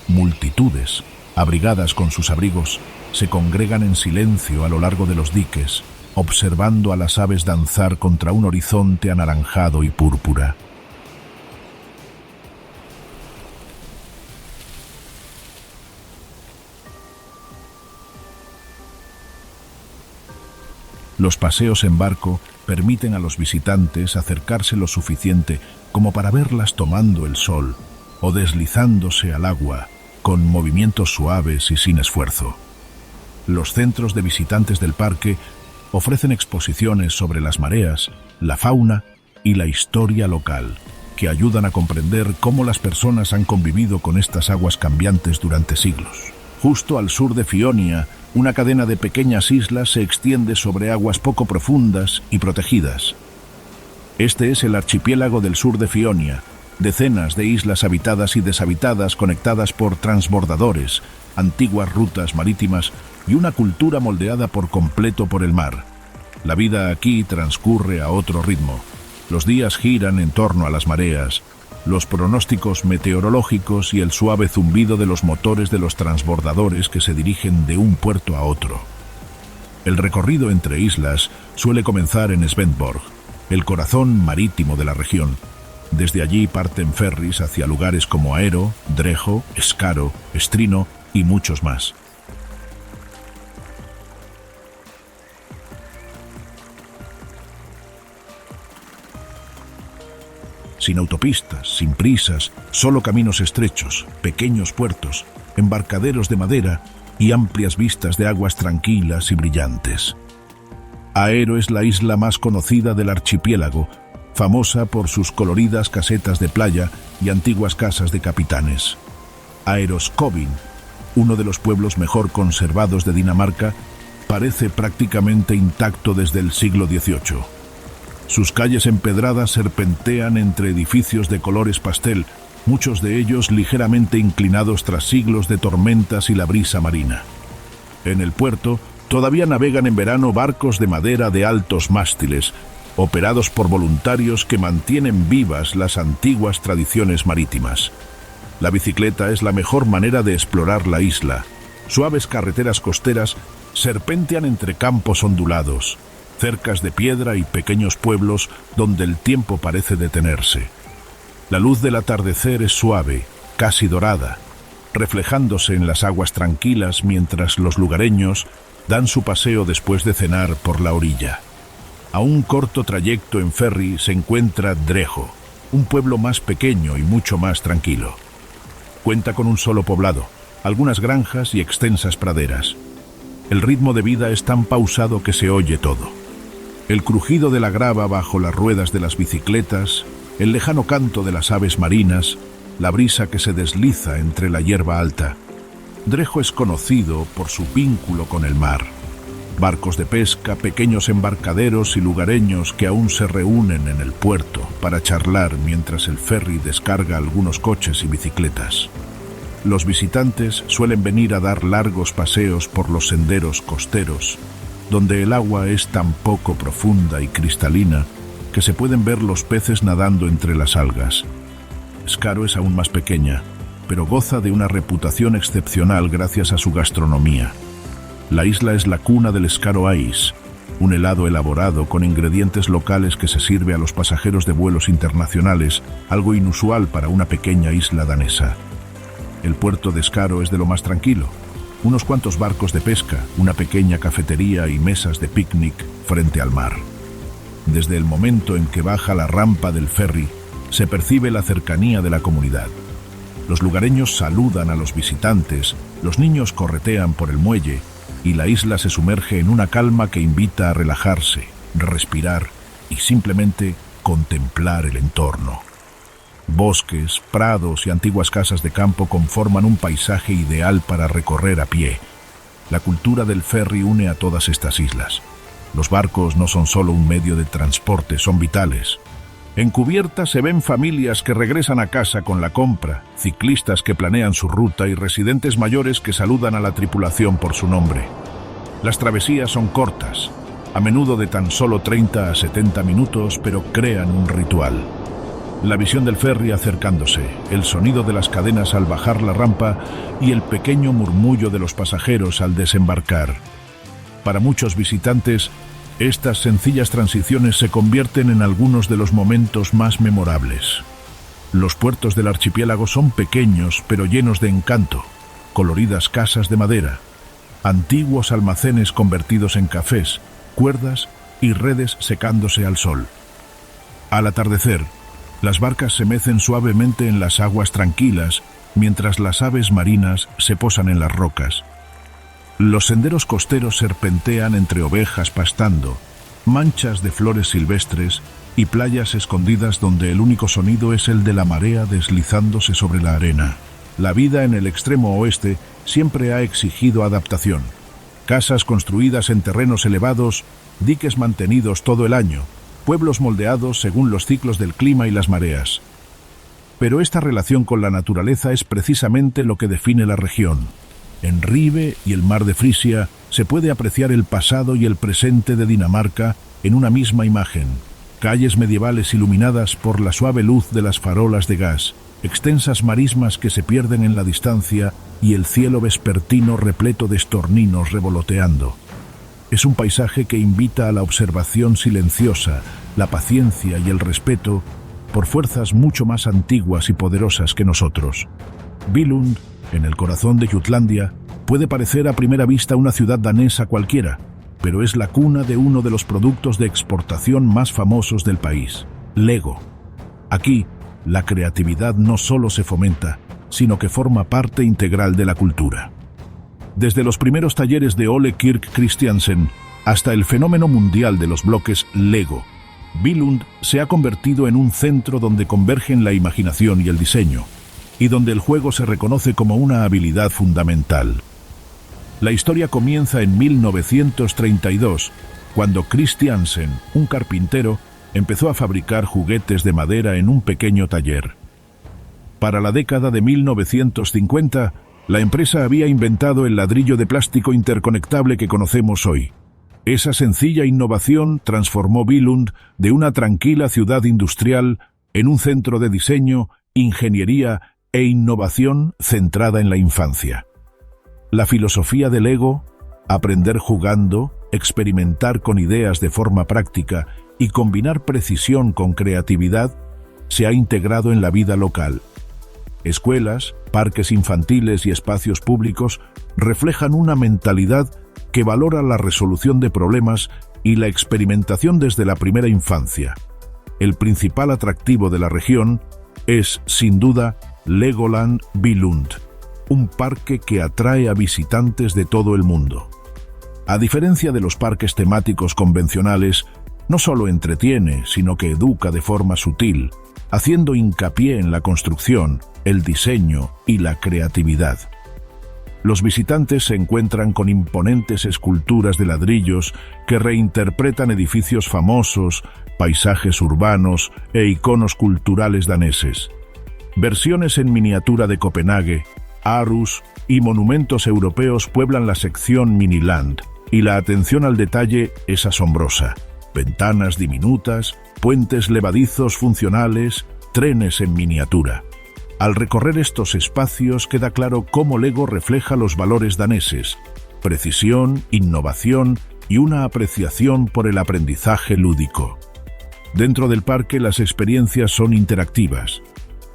Multitudes, abrigadas con sus abrigos, se congregan en silencio a lo largo de los diques, observando a las aves danzar contra un horizonte anaranjado y púrpura. Los paseos en barco permiten a los visitantes acercarse lo suficiente como para verlas tomando el sol o deslizándose al agua con movimientos suaves y sin esfuerzo. Los centros de visitantes del parque ofrecen exposiciones sobre las mareas, la fauna y la historia local, que ayudan a comprender cómo las personas han convivido con estas aguas cambiantes durante siglos. Justo al sur de Fionia, una cadena de pequeñas islas se extiende sobre aguas poco profundas y protegidas. Este es el archipiélago del sur de Fionia, decenas de islas habitadas y deshabitadas conectadas por transbordadores, antiguas rutas marítimas y una cultura moldeada por completo por el mar. La vida aquí transcurre a otro ritmo. Los días giran en torno a las mareas, los pronósticos meteorológicos y el suave zumbido de los motores de los transbordadores que se dirigen de un puerto a otro. El recorrido entre islas suele comenzar en Svendborg, el corazón marítimo de la región. Desde allí parten ferries hacia lugares como Aero, Drejo, Skaro, Strino y muchos más. Sin autopistas, sin prisas, solo caminos estrechos, pequeños puertos, embarcaderos de madera y amplias vistas de aguas tranquilas y brillantes. Aero es la isla más conocida del archipiélago, famosa por sus coloridas casetas de playa y antiguas casas de capitanes. Aeroskovin, uno de los pueblos mejor conservados de Dinamarca, parece prácticamente intacto desde el siglo XVIII. Sus calles empedradas serpentean entre edificios de colores pastel, muchos de ellos ligeramente inclinados tras siglos de tormentas y la brisa marina. En el puerto todavía navegan en verano barcos de madera de altos mástiles, operados por voluntarios que mantienen vivas las antiguas tradiciones marítimas. La bicicleta es la mejor manera de explorar la isla. Suaves carreteras costeras serpentean entre campos ondulados, cercas de piedra y pequeños pueblos donde el tiempo parece detenerse. La luz del atardecer es suave, casi dorada, reflejándose en las aguas tranquilas mientras los lugareños dan su paseo después de cenar por la orilla. A un corto trayecto en ferry se encuentra Drejo, un pueblo más pequeño y mucho más tranquilo. Cuenta con un solo poblado, algunas granjas y extensas praderas. El ritmo de vida es tan pausado que se oye todo. El crujido de la grava bajo las ruedas de las bicicletas, el lejano canto de las aves marinas, la brisa que se desliza entre la hierba alta. Drejo es conocido por su vínculo con el mar. Barcos de pesca, pequeños embarcaderos y lugareños que aún se reúnen en el puerto para charlar mientras el ferry descarga algunos coches y bicicletas. Los visitantes suelen venir a dar largos paseos por los senderos costeros, donde el agua es tan poco profunda y cristalina que se pueden ver los peces nadando entre las algas. Skaro es aún más pequeña, pero goza de una reputación excepcional gracias a su gastronomía. La isla es la cuna del Skaro Ice, un helado elaborado con ingredientes locales que se sirve a los pasajeros de vuelos internacionales, algo inusual para una pequeña isla danesa. El puerto de Skaro es de lo más tranquilo. unos cuantos barcos de pesca, una pequeña cafetería y mesas de picnic frente al mar. Desde el momento en que baja la rampa del ferry, se percibe la cercanía de la comunidad. Los lugareños saludan a los visitantes, los niños corretean por el muelle y la isla se sumerge en una calma que invita a relajarse, respirar y simplemente contemplar el entorno. Bosques, prados y antiguas casas de campo conforman un paisaje ideal para recorrer a pie. La cultura del ferry une a todas estas islas. Los barcos no son solo un medio de transporte, son vitales. En cubierta se ven familias que regresan a casa con la compra, ciclistas que planean su ruta y residentes mayores que saludan a la tripulación por su nombre. Las travesías son cortas, a menudo de tan solo 30 a 70 minutos, pero crean un ritual. La visión del ferry acercándose, el sonido de las cadenas al bajar la rampa y el pequeño murmullo de los pasajeros al desembarcar. Para muchos visitantes, estas sencillas transiciones se convierten en algunos de los momentos más memorables. Los puertos del archipiélago son pequeños pero llenos de encanto, coloridas casas de madera, antiguos almacenes convertidos en cafés, cuerdas y redes secándose al sol. Al atardecer, las barcas se mecen suavemente en las aguas tranquilas, mientras las aves marinas se posan en las rocas. Los senderos costeros serpentean entre ovejas pastando, manchas de flores silvestres y playas escondidas donde el único sonido es el de la marea deslizándose sobre la arena. La vida en el extremo oeste siempre ha exigido adaptación. Casas construidas en terrenos elevados, diques mantenidos todo el año, pueblos moldeados según los ciclos del clima y las mareas. Pero esta relación con la naturaleza es precisamente lo que define la región. En Ribe y el mar de Frisia se puede apreciar el pasado y el presente de Dinamarca en una misma imagen. Calles medievales iluminadas por la suave luz de las farolas de gas, extensas marismas que se pierden en la distancia y el cielo vespertino repleto de estorninos revoloteando. Es un paisaje que invita a la observación silenciosa, la paciencia y el respeto por fuerzas mucho más antiguas y poderosas que nosotros. Billund, en el corazón de Jutlandia, puede parecer a primera vista una ciudad danesa cualquiera, pero es la cuna de uno de los productos de exportación más famosos del país, Lego. Aquí, la creatividad no solo se fomenta, sino que forma parte integral de la cultura. Desde los primeros talleres de Ole Kirk Christiansen hasta el fenómeno mundial de los bloques Lego, Billund se ha convertido en un centro donde convergen la imaginación y el diseño, y donde el juego se reconoce como una habilidad fundamental. La historia comienza en 1932, cuando Christiansen, un carpintero, empezó a fabricar juguetes de madera en un pequeño taller. Para la década de 1950, la empresa había inventado el ladrillo de plástico interconectable que conocemos hoy. Esa sencilla innovación transformó Billund de una tranquila ciudad industrial en un centro de diseño, ingeniería e innovación centrada en la infancia. La filosofía del Lego, aprender jugando, experimentar con ideas de forma práctica y combinar precisión con creatividad, se ha integrado en la vida local. Escuelas, parques infantiles y espacios públicos reflejan una mentalidad que valora la resolución de problemas y la experimentación desde la primera infancia. El principal atractivo de la región es, sin duda, Legoland Billund, un parque que atrae a visitantes de todo el mundo. A diferencia de los parques temáticos convencionales, no solo entretiene, sino que educa de forma sutil, haciendo hincapié en la construcción, el diseño y la creatividad. Los visitantes se encuentran con imponentes esculturas de ladrillos que reinterpretan edificios famosos, paisajes urbanos e iconos culturales daneses. Versiones en miniatura de Copenhague, Aarhus y monumentos europeos pueblan la sección Miniland, y la atención al detalle es asombrosa. Ventanas diminutas, puentes levadizos funcionales, trenes en miniatura. Al recorrer estos espacios queda claro cómo Lego refleja los valores daneses: precisión, innovación y una apreciación por el aprendizaje lúdico. Dentro del parque las experiencias son interactivas.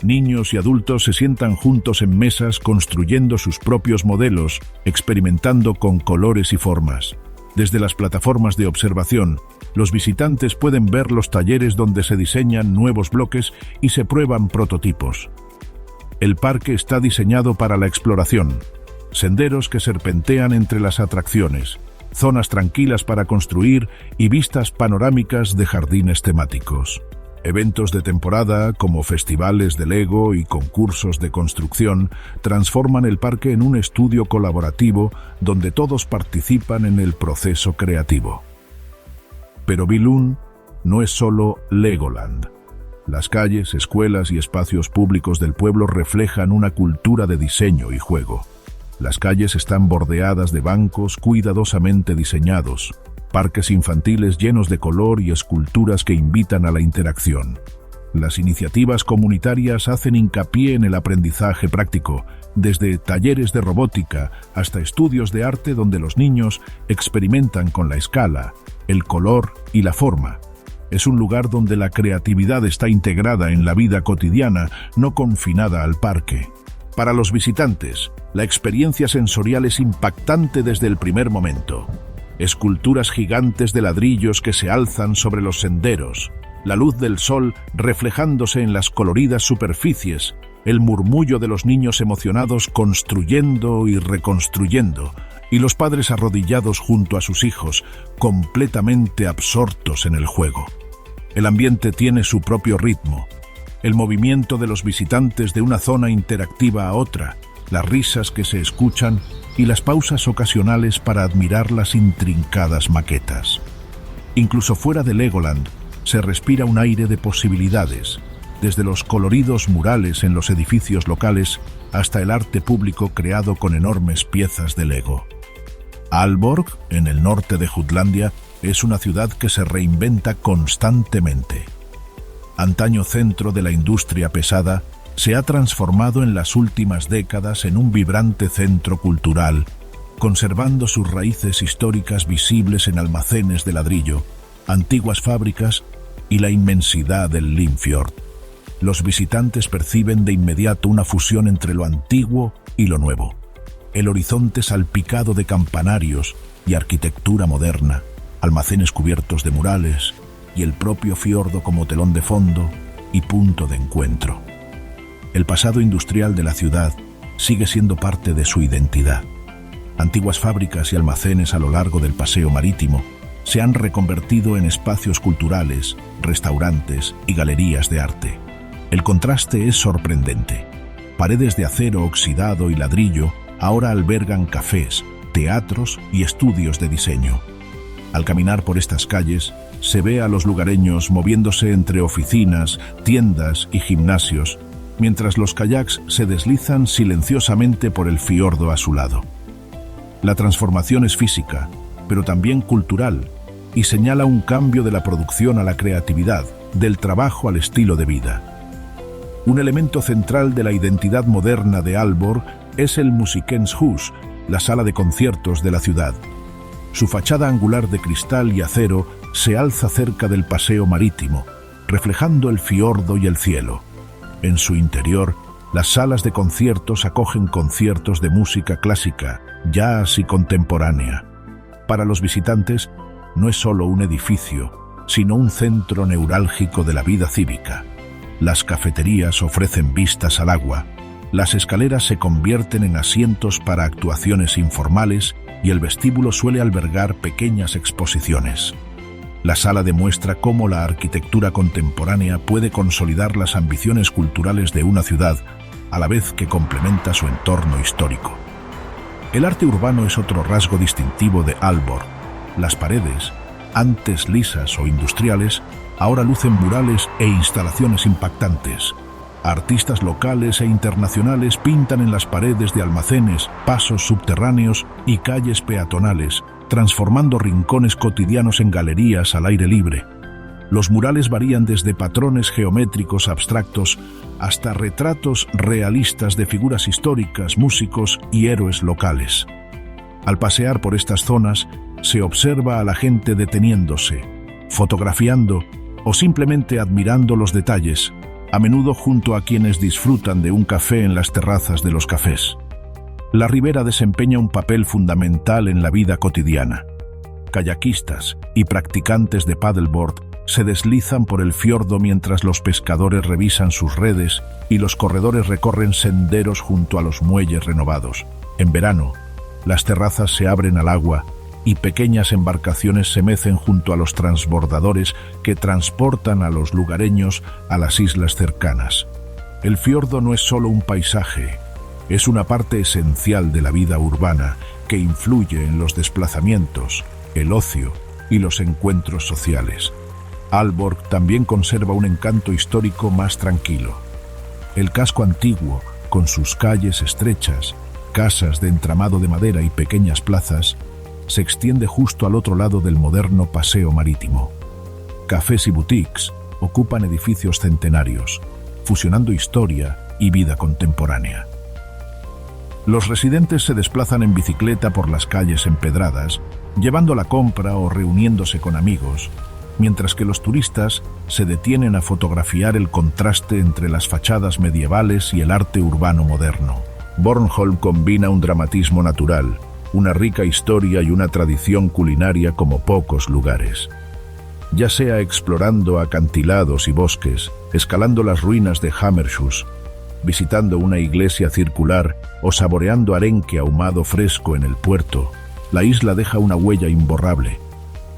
Niños y adultos se sientan juntos en mesas construyendo sus propios modelos, experimentando con colores y formas. Desde las plataformas de observación, los visitantes pueden ver los talleres donde se diseñan nuevos bloques y se prueban prototipos. El parque está diseñado para la exploración. Senderos que serpentean entre las atracciones, zonas tranquilas para construir y vistas panorámicas de jardines temáticos. Eventos de temporada, como festivales de Lego y concursos de construcción, transforman el parque en un estudio colaborativo donde todos participan en el proceso creativo. Pero Billund no es solo Legoland. Las calles, escuelas y espacios públicos del pueblo reflejan una cultura de diseño y juego. Las calles están bordeadas de bancos cuidadosamente diseñados, parques infantiles llenos de color y esculturas que invitan a la interacción. Las iniciativas comunitarias hacen hincapié en el aprendizaje práctico, desde talleres de robótica hasta estudios de arte donde los niños experimentan con la escala, el color y la forma. Es un lugar donde la creatividad está integrada en la vida cotidiana, no confinada al parque. Para los visitantes, la experiencia sensorial es impactante desde el primer momento. Esculturas gigantes de ladrillos que se alzan sobre los senderos, la luz del sol reflejándose en las coloridas superficies, el murmullo de los niños emocionados construyendo y reconstruyendo, y los padres arrodillados junto a sus hijos, completamente absortos en el juego. El ambiente tiene su propio ritmo, el movimiento de los visitantes de una zona interactiva a otra, las risas que se escuchan y las pausas ocasionales para admirar las intrincadas maquetas. Incluso fuera de Legoland, se respira un aire de posibilidades, desde los coloridos murales en los edificios locales hasta el arte público creado con enormes piezas de Lego. Aalborg, en el norte de Jutlandia, es una ciudad que se reinventa constantemente. Antaño centro de la industria pesada, se ha transformado en las últimas décadas en un vibrante centro cultural, conservando sus raíces históricas visibles en almacenes de ladrillo, antiguas fábricas y la inmensidad del Limfjord. Los visitantes perciben de inmediato una fusión entre lo antiguo y lo nuevo. El horizonte salpicado de campanarios y arquitectura moderna, almacenes cubiertos de murales y el propio fiordo como telón de fondo y punto de encuentro. El pasado industrial de la ciudad sigue siendo parte de su identidad. Antiguas fábricas y almacenes a lo largo del paseo marítimo se han reconvertido en espacios culturales, restaurantes y galerías de arte. El contraste es sorprendente. Paredes de acero oxidado y ladrillo ahora albergan cafés, teatros y estudios de diseño. Al caminar por estas calles, se ve a los lugareños moviéndose entre oficinas, tiendas y gimnasios, mientras los kayaks se deslizan silenciosamente por el fiordo a su lado. La transformación es física, pero también cultural, y señala un cambio de la producción a la creatividad, del trabajo al estilo de vida. Un elemento central de la identidad moderna de Aalborg es el Musikens Hus, la sala de conciertos de la ciudad. Su fachada angular de cristal y acero se alza cerca del paseo marítimo, reflejando el fiordo y el cielo. En su interior, las salas de conciertos acogen conciertos de música clásica, jazz y contemporánea. Para los visitantes, no es solo un edificio, sino un centro neurálgico de la vida cívica. Las cafeterías ofrecen vistas al agua, las escaleras se convierten en asientos para actuaciones informales y el vestíbulo suele albergar pequeñas exposiciones. La sala demuestra cómo la arquitectura contemporánea puede consolidar las ambiciones culturales de una ciudad, a la vez que complementa su entorno histórico. El arte urbano es otro rasgo distintivo de Aalborg. Las paredes, antes lisas o industriales, ahora lucen murales e instalaciones impactantes. Artistas locales e internacionales pintan en las paredes de almacenes, pasos subterráneos y calles peatonales, transformando rincones cotidianos en galerías al aire libre. Los murales varían desde patrones geométricos abstractos hasta retratos realistas de figuras históricas, músicos y héroes locales. Al pasear por estas zonas, se observa a la gente deteniéndose, fotografiando o simplemente admirando los detalles, a menudo junto a quienes disfrutan de un café en las terrazas de los cafés. La ribera desempeña un papel fundamental en la vida cotidiana. Kayakistas y practicantes de paddleboard se deslizan por el fiordo mientras los pescadores revisan sus redes y los corredores recorren senderos junto a los muelles renovados. En verano, las terrazas se abren al agua y pequeñas embarcaciones se mecen junto a los transbordadores que transportan a los lugareños a las islas cercanas. El fiordo no es solo un paisaje, es una parte esencial de la vida urbana que influye en los desplazamientos, el ocio y los encuentros sociales. Aalborg también conserva un encanto histórico más tranquilo. El casco antiguo, con sus calles estrechas, casas de entramado de madera y pequeñas plazas, se extiende justo al otro lado del moderno paseo marítimo. Cafés y boutiques ocupan edificios centenarios, fusionando historia y vida contemporánea. Los residentes se desplazan en bicicleta por las calles empedradas, llevando la compra o reuniéndose con amigos, mientras que los turistas se detienen a fotografiar el contraste entre las fachadas medievales y el arte urbano moderno. Bornholm combina un dramatismo natural, una rica historia y una tradición culinaria como pocos lugares. Ya sea explorando acantilados y bosques, escalando las ruinas de Hammershus, visitando una iglesia circular o saboreando arenque ahumado fresco en el puerto, la isla deja una huella imborrable.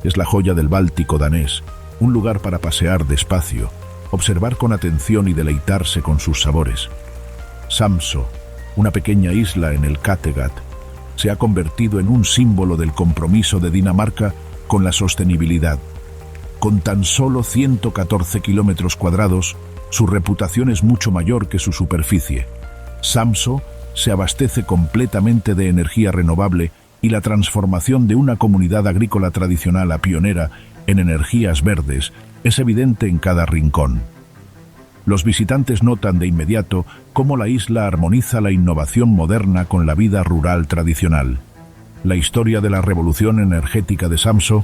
Es la joya del Báltico danés, un lugar para pasear despacio, observar con atención y deleitarse con sus sabores. Samsø, una pequeña isla en el Kattegat, se ha convertido en un símbolo del compromiso de Dinamarca con la sostenibilidad. Con tan solo 114 kilómetros cuadrados, su reputación es mucho mayor que su superficie. Samsø se abastece completamente de energía renovable y la transformación de una comunidad agrícola tradicional a pionera en energías verdes es evidente en cada rincón. Los visitantes notan de inmediato cómo la isla armoniza la innovación moderna con la vida rural tradicional. La historia de la revolución energética de Samsø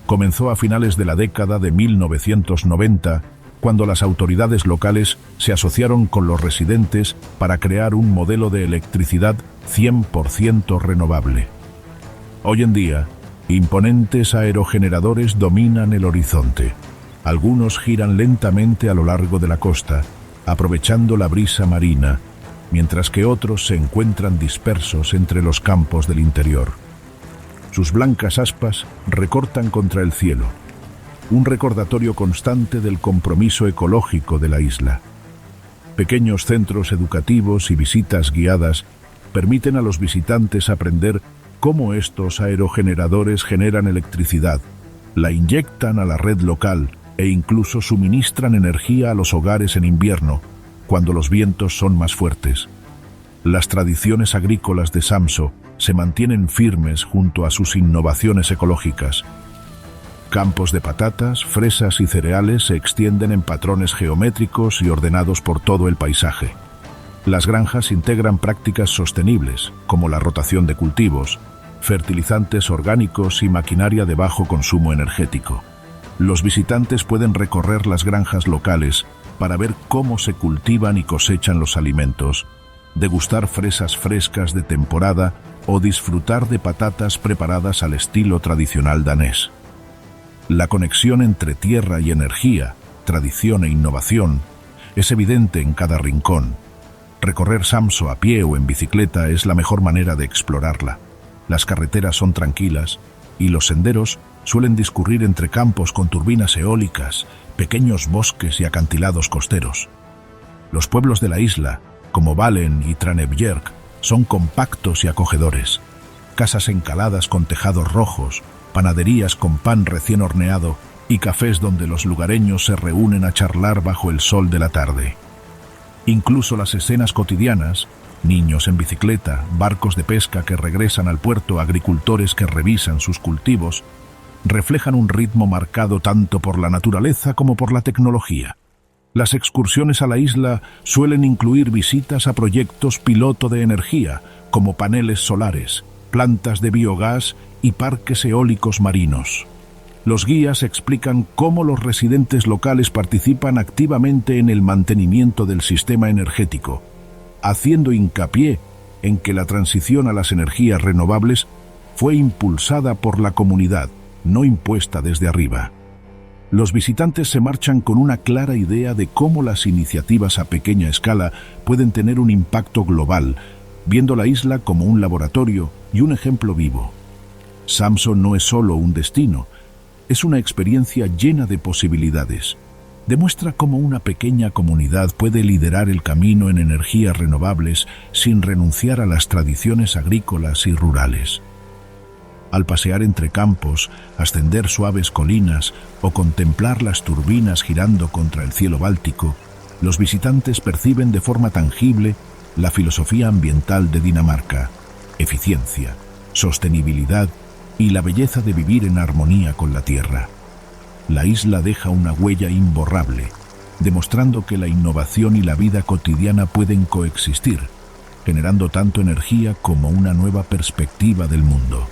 comenzó a finales de la década de 1990, cuando las autoridades locales se asociaron con los residentes para crear un modelo de electricidad 100% renovable. Hoy en día, imponentes aerogeneradores dominan el horizonte. Algunos giran lentamente a lo largo de la costa, aprovechando la brisa marina, mientras que otros se encuentran dispersos entre los campos del interior. Sus blancas aspas recortan contra el cielo, un recordatorio constante del compromiso ecológico de la isla. Pequeños centros educativos y visitas guiadas permiten a los visitantes aprender cómo estos aerogeneradores generan electricidad, la inyectan a la red local e incluso suministran energía a los hogares en invierno, cuando los vientos son más fuertes. Las tradiciones agrícolas de Samsø se mantienen firmes junto a sus innovaciones ecológicas. Campos de patatas, fresas y cereales se extienden en patrones geométricos y ordenados por todo el paisaje. Las granjas integran prácticas sostenibles, como la rotación de cultivos, fertilizantes orgánicos y maquinaria de bajo consumo energético. Los visitantes pueden recorrer las granjas locales para ver cómo se cultivan y cosechan los alimentos, degustar fresas frescas de temporada o disfrutar de patatas preparadas al estilo tradicional danés. La conexión entre tierra y energía, tradición e innovación, es evidente en cada rincón. Recorrer Samsø a pie o en bicicleta es la mejor manera de explorarla. Las carreteras son tranquilas y los senderos suelen discurrir entre campos con turbinas eólicas, pequeños bosques y acantilados costeros. Los pueblos de la isla, como Valen y Tranebjerg, son compactos y acogedores. Casas encaladas con tejados rojos, panaderías con pan recién horneado y cafés donde los lugareños se reúnen a charlar bajo el sol de la tarde. Incluso las escenas cotidianas, niños en bicicleta, barcos de pesca que regresan al puerto, agricultores que revisan sus cultivos, reflejan un ritmo marcado tanto por la naturaleza como por la tecnología. Las excursiones a la isla suelen incluir visitas a proyectos piloto de energía, como paneles solares, plantas de biogás y parques eólicos marinos. Los guías explican cómo los residentes locales participan activamente en el mantenimiento del sistema energético, haciendo hincapié en que la transición a las energías renovables fue impulsada por la comunidad, no impuesta desde arriba. Los visitantes se marchan con una clara idea de cómo las iniciativas a pequeña escala pueden tener un impacto global, viendo la isla como un laboratorio y un ejemplo vivo. Samson no es solo un destino, es una experiencia llena de posibilidades. Demuestra cómo una pequeña comunidad puede liderar el camino en energías renovables sin renunciar a las tradiciones agrícolas y rurales. Al pasear entre campos, ascender suaves colinas o contemplar las turbinas girando contra el cielo báltico, los visitantes perciben de forma tangible la filosofía ambiental de Dinamarca: eficiencia, sostenibilidad y la belleza de vivir en armonía con la tierra. La isla deja una huella imborrable, demostrando que la innovación y la vida cotidiana pueden coexistir, generando tanto energía como una nueva perspectiva del mundo.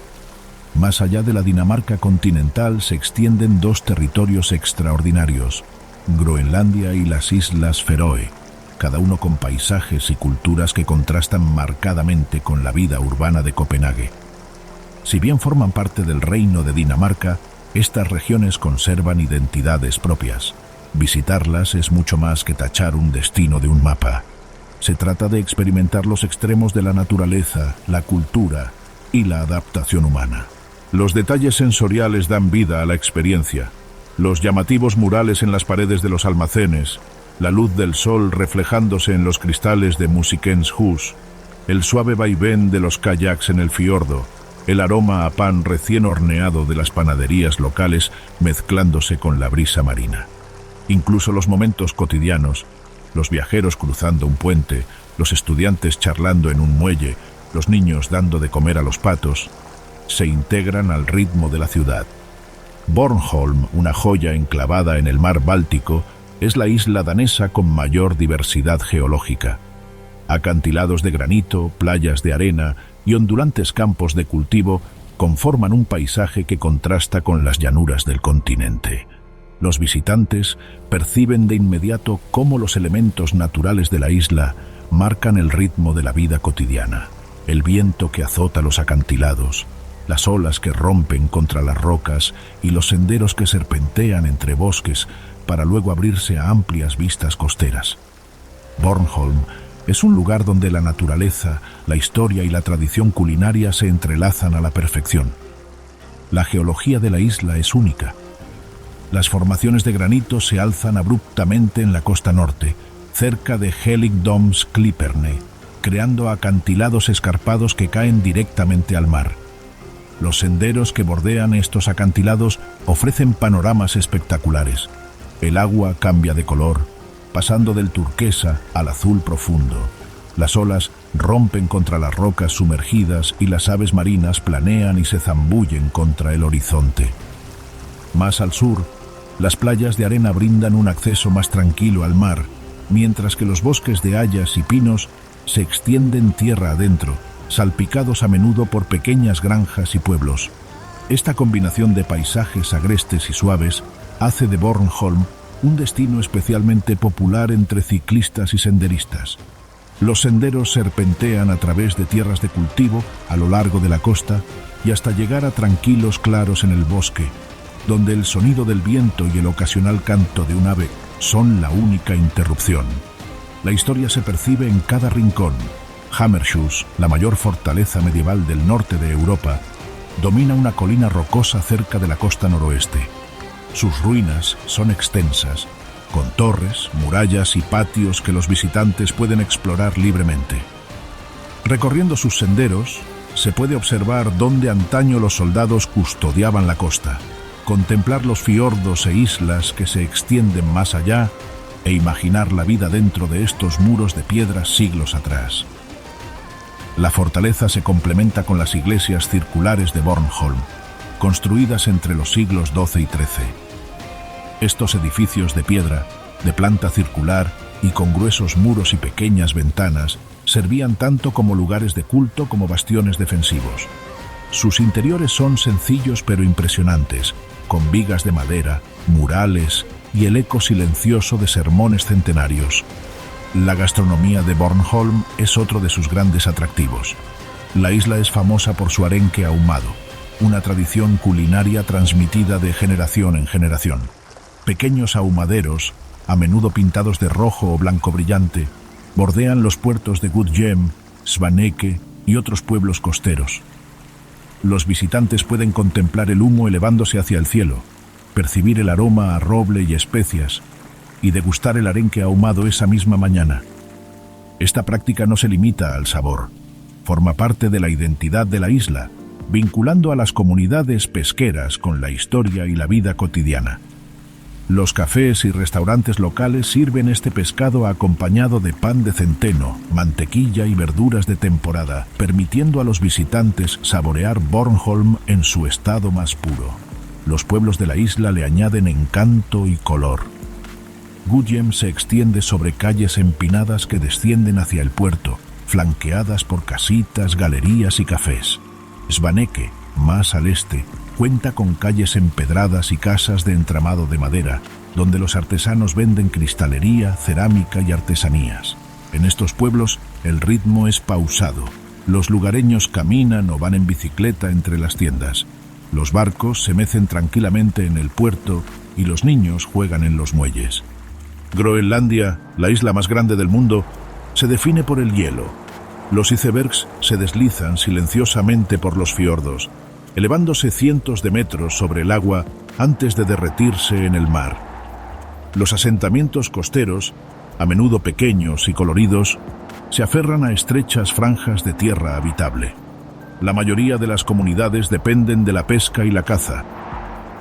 Más allá de la Dinamarca continental se extienden dos territorios extraordinarios: Groenlandia y las Islas Feroe, cada uno con paisajes y culturas que contrastan marcadamente con la vida urbana de Copenhague. Si bien forman parte del Reino de Dinamarca, estas regiones conservan identidades propias. Visitarlas es mucho más que tachar un destino de un mapa. Se trata de experimentar los extremos de la naturaleza, la cultura y la adaptación humana. Los detalles sensoriales dan vida a la experiencia. Los llamativos murales en las paredes de los almacenes, la luz del sol reflejándose en los cristales de Musikens Hus, el suave vaivén de los kayaks en el fiordo, el aroma a pan recién horneado de las panaderías locales mezclándose con la brisa marina. Incluso los momentos cotidianos, los viajeros cruzando un puente, los estudiantes charlando en un muelle, los niños dando de comer a los patos, se integran al ritmo de la ciudad. Bornholm, una joya enclavada en el mar Báltico, es la isla danesa con mayor diversidad geológica. Acantilados de granito, playas de arena y ondulantes campos de cultivo conforman un paisaje que contrasta con las llanuras del continente. Los visitantes perciben de inmediato cómo los elementos naturales de la isla marcan el ritmo de la vida cotidiana. El viento que azota los acantilados, las olas que rompen contra las rocas y los senderos que serpentean entre bosques para luego abrirse a amplias vistas costeras. Bornholm es un lugar donde la naturaleza, la historia y la tradición culinaria se entrelazan a la perfección. La geología de la isla es única. Las formaciones de granito se alzan abruptamente en la costa norte, cerca de Helligdomsklipperne, creando acantilados escarpados que caen directamente al mar. Los senderos que bordean estos acantilados ofrecen panoramas espectaculares. El agua cambia de color, pasando del turquesa al azul profundo. Las olas rompen contra las rocas sumergidas y las aves marinas planean y se zambullen contra el horizonte. Más al sur, las playas de arena brindan un acceso más tranquilo al mar, mientras que los bosques de hayas y pinos se extienden tierra adentro, salpicados a menudo por pequeñas granjas y pueblos. Esta combinación de paisajes agrestes y suaves hace de Bornholm un destino especialmente popular entre ciclistas y senderistas. Los senderos serpentean a través de tierras de cultivo a lo largo de la costa y hasta llegar a tranquilos claros en el bosque, donde el sonido del viento y el ocasional canto de un ave son la única interrupción. La historia se percibe en cada rincón. Hammershus, la mayor fortaleza medieval del norte de Europa, domina una colina rocosa cerca de la costa noroeste. Sus ruinas son extensas, con torres, murallas y patios que los visitantes pueden explorar libremente. Recorriendo sus senderos, se puede observar dónde antaño los soldados custodiaban la costa, contemplar los fiordos e islas que se extienden más allá e imaginar la vida dentro de estos muros de piedra siglos atrás. La fortaleza se complementa con las iglesias circulares de Bornholm, construidas entre los siglos XII y XIII. Estos edificios de piedra, de planta circular y con gruesos muros y pequeñas ventanas, servían tanto como lugares de culto como bastiones defensivos. Sus interiores son sencillos pero impresionantes, con vigas de madera, murales y el eco silencioso de sermones centenarios. La gastronomía de Bornholm es otro de sus grandes atractivos. La isla es famosa por su arenque ahumado, una tradición culinaria transmitida de generación en generación. Pequeños ahumaderos, a menudo pintados de rojo o blanco brillante, bordean los puertos de Gudhjem, Svaneke y otros pueblos costeros. Los visitantes pueden contemplar el humo elevándose hacia el cielo, percibir el aroma a roble y especias y degustar el arenque ahumado esa misma mañana. Esta práctica no se limita al sabor, forma parte de la identidad de la isla, vinculando a las comunidades pesqueras con la historia y la vida cotidiana. Los cafés y restaurantes locales sirven este pescado acompañado de pan de centeno, mantequilla y verduras de temporada, permitiendo a los visitantes saborear Bornholm en su estado más puro. Los pueblos de la isla le añaden encanto y color. Gudhjem se extiende sobre calles empinadas que descienden hacia el puerto, flanqueadas por casitas, galerías y cafés. Svaneke, más al este, cuenta con calles empedradas y casas de entramado de madera, donde los artesanos venden cristalería, cerámica y artesanías. En estos pueblos, el ritmo es pausado. Los lugareños caminan o van en bicicleta entre las tiendas. Los barcos se mecen tranquilamente en el puerto y los niños juegan en los muelles. Groenlandia, la isla más grande del mundo, se define por el hielo. Los icebergs se deslizan silenciosamente por los fiordos, elevándose cientos de metros sobre el agua antes de derretirse en el mar. Los asentamientos costeros, a menudo pequeños y coloridos, se aferran a estrechas franjas de tierra habitable. La mayoría de las comunidades dependen de la pesca y la caza,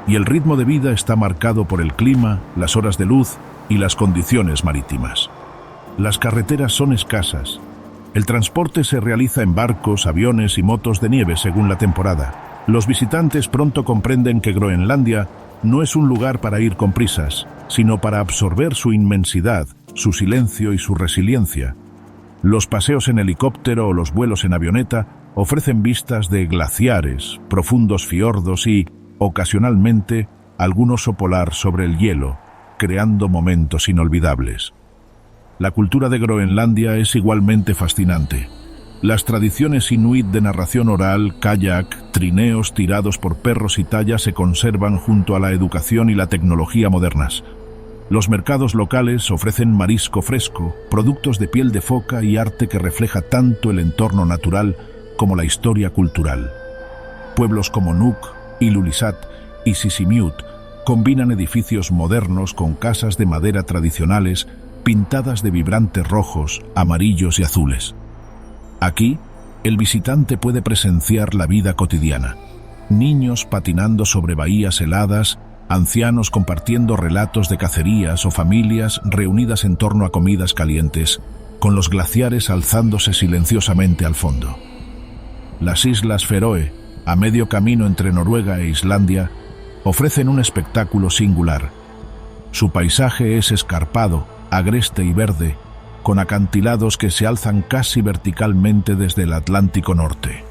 y el ritmo de vida está marcado por el clima, las horas de luz y las condiciones marítimas. Las carreteras son escasas. El transporte se realiza en barcos, aviones y motos de nieve según la temporada. Los visitantes pronto comprenden que Groenlandia no es un lugar para ir con prisas, sino para absorber su inmensidad, su silencio y su resiliencia. Los paseos en helicóptero o los vuelos en avioneta ofrecen vistas de glaciares, profundos fiordos y, ocasionalmente, algún oso polar sobre el hielo, creando momentos inolvidables. La cultura de Groenlandia es igualmente fascinante. Las tradiciones inuit de narración oral, kayak, trineos tirados por perros y tallas se conservan junto a la educación y la tecnología modernas. Los mercados locales ofrecen marisco fresco, productos de piel de foca y arte que refleja tanto el entorno natural como la historia cultural. Pueblos como Nuuk, Ilulissat y Sisimiut combinan edificios modernos con casas de madera tradicionales pintadas de vibrantes rojos, amarillos y azules. Aquí, el visitante puede presenciar la vida cotidiana. Niños patinando sobre bahías heladas, ancianos compartiendo relatos de cacerías o familias reunidas en torno a comidas calientes, con los glaciares alzándose silenciosamente al fondo. Las Islas Feroe, a medio camino entre Noruega e Islandia, ofrecen un espectáculo singular. Su paisaje es escarpado, agreste y verde, con acantilados que se alzan casi verticalmente desde el Atlántico Norte.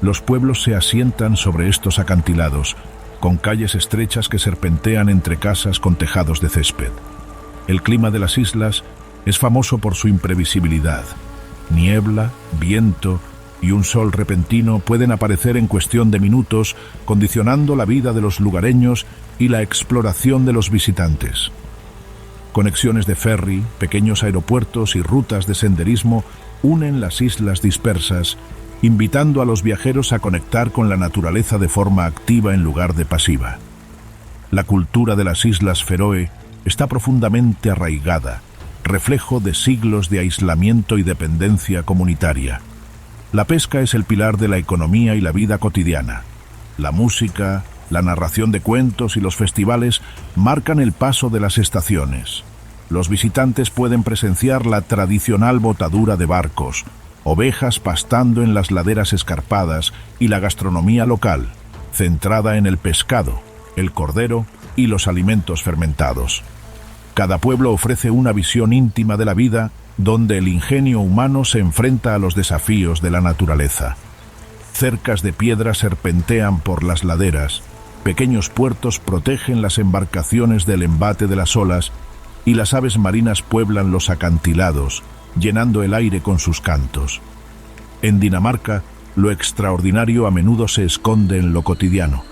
Los pueblos se asientan sobre estos acantilados, con calles estrechas que serpentean entre casas con tejados de césped. El clima de las islas es famoso por su imprevisibilidad. Niebla, viento y un sol repentino pueden aparecer en cuestión de minutos, condicionando la vida de los lugareños y la exploración de los visitantes. Conexiones de ferry, pequeños aeropuertos y rutas de senderismo unen las islas dispersas, invitando a los viajeros a conectar con la naturaleza de forma activa en lugar de pasiva. La cultura de las Islas Feroe está profundamente arraigada, reflejo de siglos de aislamiento y dependencia comunitaria. La pesca es el pilar de la economía y la vida cotidiana. La música, la narración de cuentos y los festivales marcan el paso de las estaciones. Los visitantes pueden presenciar la tradicional botadura de barcos, ovejas pastando en las laderas escarpadas y la gastronomía local, centrada en el pescado, el cordero y los alimentos fermentados. Cada pueblo ofrece una visión íntima de la vida, donde el ingenio humano se enfrenta a los desafíos de la naturaleza. Cercas de piedra serpentean por las laderas, pequeños puertos protegen las embarcaciones del embate de las olas y las aves marinas pueblan los acantilados, llenando el aire con sus cantos. En Dinamarca, lo extraordinario a menudo se esconde en lo cotidiano.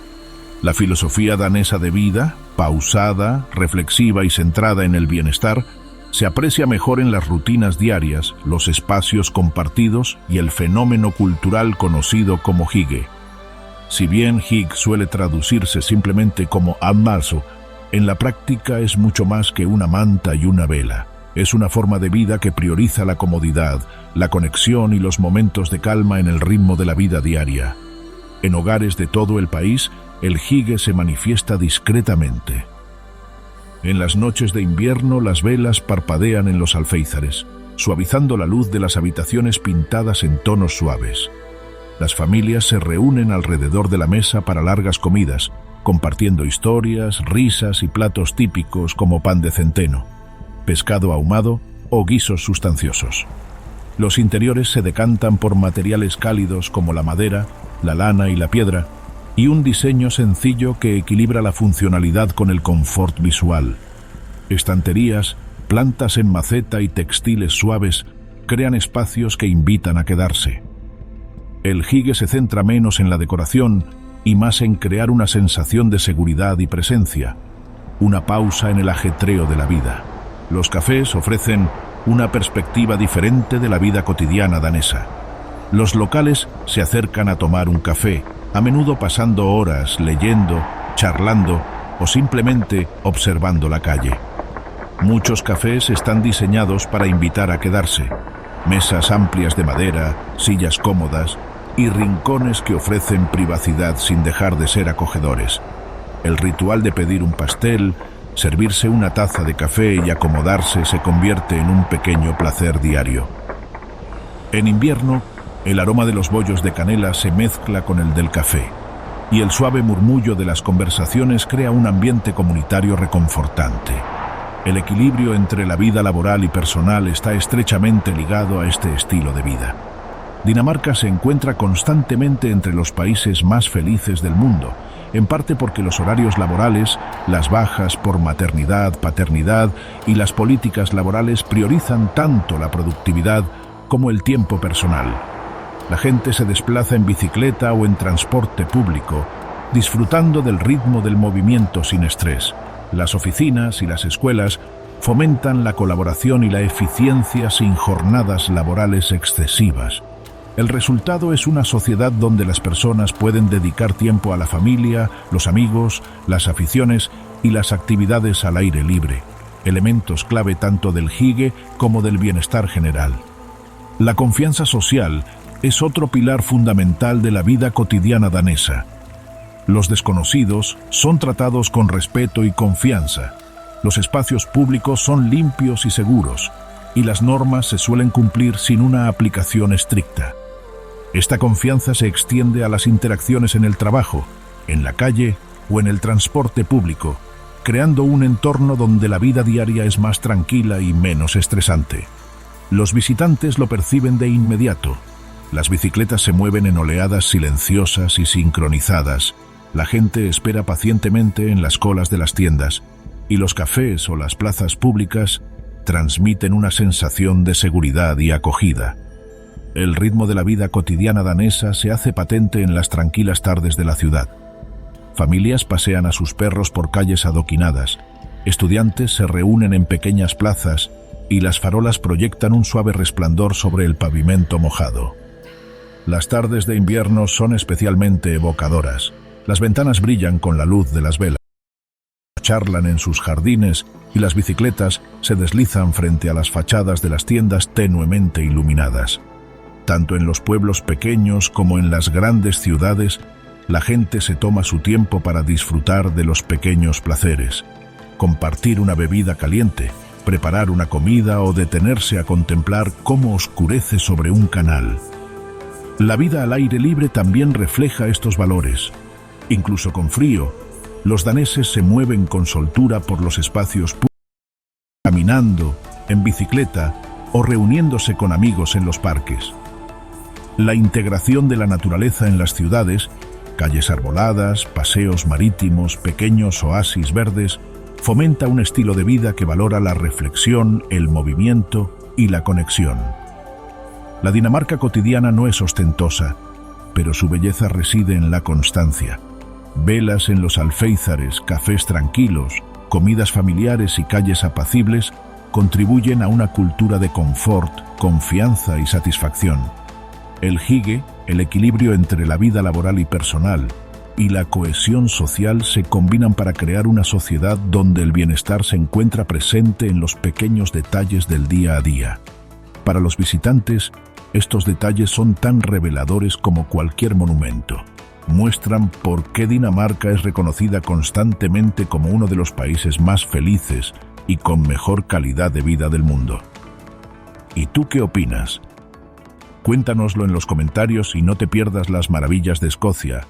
La filosofía danesa de vida, pausada, reflexiva y centrada en el bienestar, se aprecia mejor en las rutinas diarias, los espacios compartidos y el fenómeno cultural conocido como hygge. Si bien hygge suele traducirse simplemente como almuerzo, en la práctica es mucho más que una manta y una vela. Es una forma de vida que prioriza la comodidad, la conexión y los momentos de calma en el ritmo de la vida diaria. En hogares de todo el país, el hygge se manifiesta discretamente. En las noches de invierno, las velas parpadean en los alféizares, suavizando la luz de las habitaciones pintadas en tonos suaves. Las familias se reúnen alrededor de la mesa para largas comidas, compartiendo historias, risas y platos típicos como pan de centeno, pescado ahumado o guisos sustanciosos. Los interiores se decantan por materiales cálidos como la madera, la lana y la piedra, y un diseño sencillo que equilibra la funcionalidad con el confort visual. Estanterías, plantas en maceta y textiles suaves crean espacios que invitan a quedarse. El hygge se centra menos en la decoración y más en crear una sensación de seguridad y presencia, una pausa en el ajetreo de la vida. Los cafés ofrecen una perspectiva diferente de la vida cotidiana danesa. Los locales se acercan a tomar un café, a menudo pasando horas leyendo, charlando o simplemente observando la calle. Muchos cafés están diseñados para invitar a quedarse. Mesas amplias de madera, sillas cómodas y rincones que ofrecen privacidad sin dejar de ser acogedores. El ritual de pedir un pastel, servirse una taza de café y acomodarse se convierte en un pequeño placer diario. En invierno, el aroma de los bollos de canela se mezcla con el del café, y el suave murmullo de las conversaciones crea un ambiente comunitario reconfortante. El equilibrio entre la vida laboral y personal está estrechamente ligado a este estilo de vida. Dinamarca se encuentra constantemente entre los países más felices del mundo, en parte porque los horarios laborales, las bajas por maternidad, paternidad y las políticas laborales priorizan tanto la productividad como el tiempo personal. La gente se desplaza en bicicleta o en transporte público, disfrutando del ritmo del movimiento sin estrés. Las oficinas y las escuelas fomentan la colaboración y la eficiencia sin jornadas laborales excesivas. El resultado es una sociedad donde las personas pueden dedicar tiempo a la familia, los amigos, las aficiones y las actividades al aire libre, elementos clave tanto del hygge como del bienestar general. La confianza social es otro pilar fundamental de la vida cotidiana danesa. Los desconocidos son tratados con respeto y confianza. Los espacios públicos son limpios y seguros, y las normas se suelen cumplir sin una aplicación estricta. Esta confianza se extiende a las interacciones en el trabajo, en la calle o en el transporte público, creando un entorno donde la vida diaria es más tranquila y menos estresante. Los visitantes lo perciben de inmediato. Las bicicletas se mueven en oleadas silenciosas y sincronizadas. La gente espera pacientemente en las colas de las tiendas, y los cafés o las plazas públicas transmiten una sensación de seguridad y acogida. El ritmo de la vida cotidiana danesa se hace patente en las tranquilas tardes de la ciudad. Familias pasean a sus perros por calles adoquinadas, estudiantes se reúnen en pequeñas plazas y las farolas proyectan un suave resplandor sobre el pavimento mojado. Las tardes de invierno son especialmente evocadoras. Las ventanas brillan con la luz de las velas. Charlan en sus jardines y las bicicletas se deslizan frente a las fachadas de las tiendas tenuemente iluminadas. Tanto en los pueblos pequeños como en las grandes ciudades, la gente se toma su tiempo para disfrutar de los pequeños placeres. Compartir una bebida caliente, preparar una comida o detenerse a contemplar cómo oscurece sobre un canal. La vida al aire libre también refleja estos valores. Incluso con frío, los daneses se mueven con soltura por los espacios públicos, caminando, en bicicleta o reuniéndose con amigos en los parques. La integración de la naturaleza en las ciudades Calles arboladas, paseos marítimos, pequeños oasis verdes, fomenta un estilo de vida que valora la reflexión, el movimiento y la conexión. La Dinamarca cotidiana no es ostentosa, pero su belleza reside en la constancia. Velas en los alféizares, cafés tranquilos, comidas familiares y calles apacibles contribuyen a una cultura de confort, confianza y satisfacción. El hygge, el equilibrio entre la vida laboral y personal, y la cohesión social se combinan para crear una sociedad donde el bienestar se encuentra presente en los pequeños detalles del día a día. Para los visitantes, estos detalles son tan reveladores como cualquier monumento. Muestran por qué Dinamarca es reconocida constantemente como uno de los países más felices y con mejor calidad de vida del mundo. ¿Y tú qué opinas? Cuéntanoslo en los comentarios y no te pierdas las maravillas de Escocia.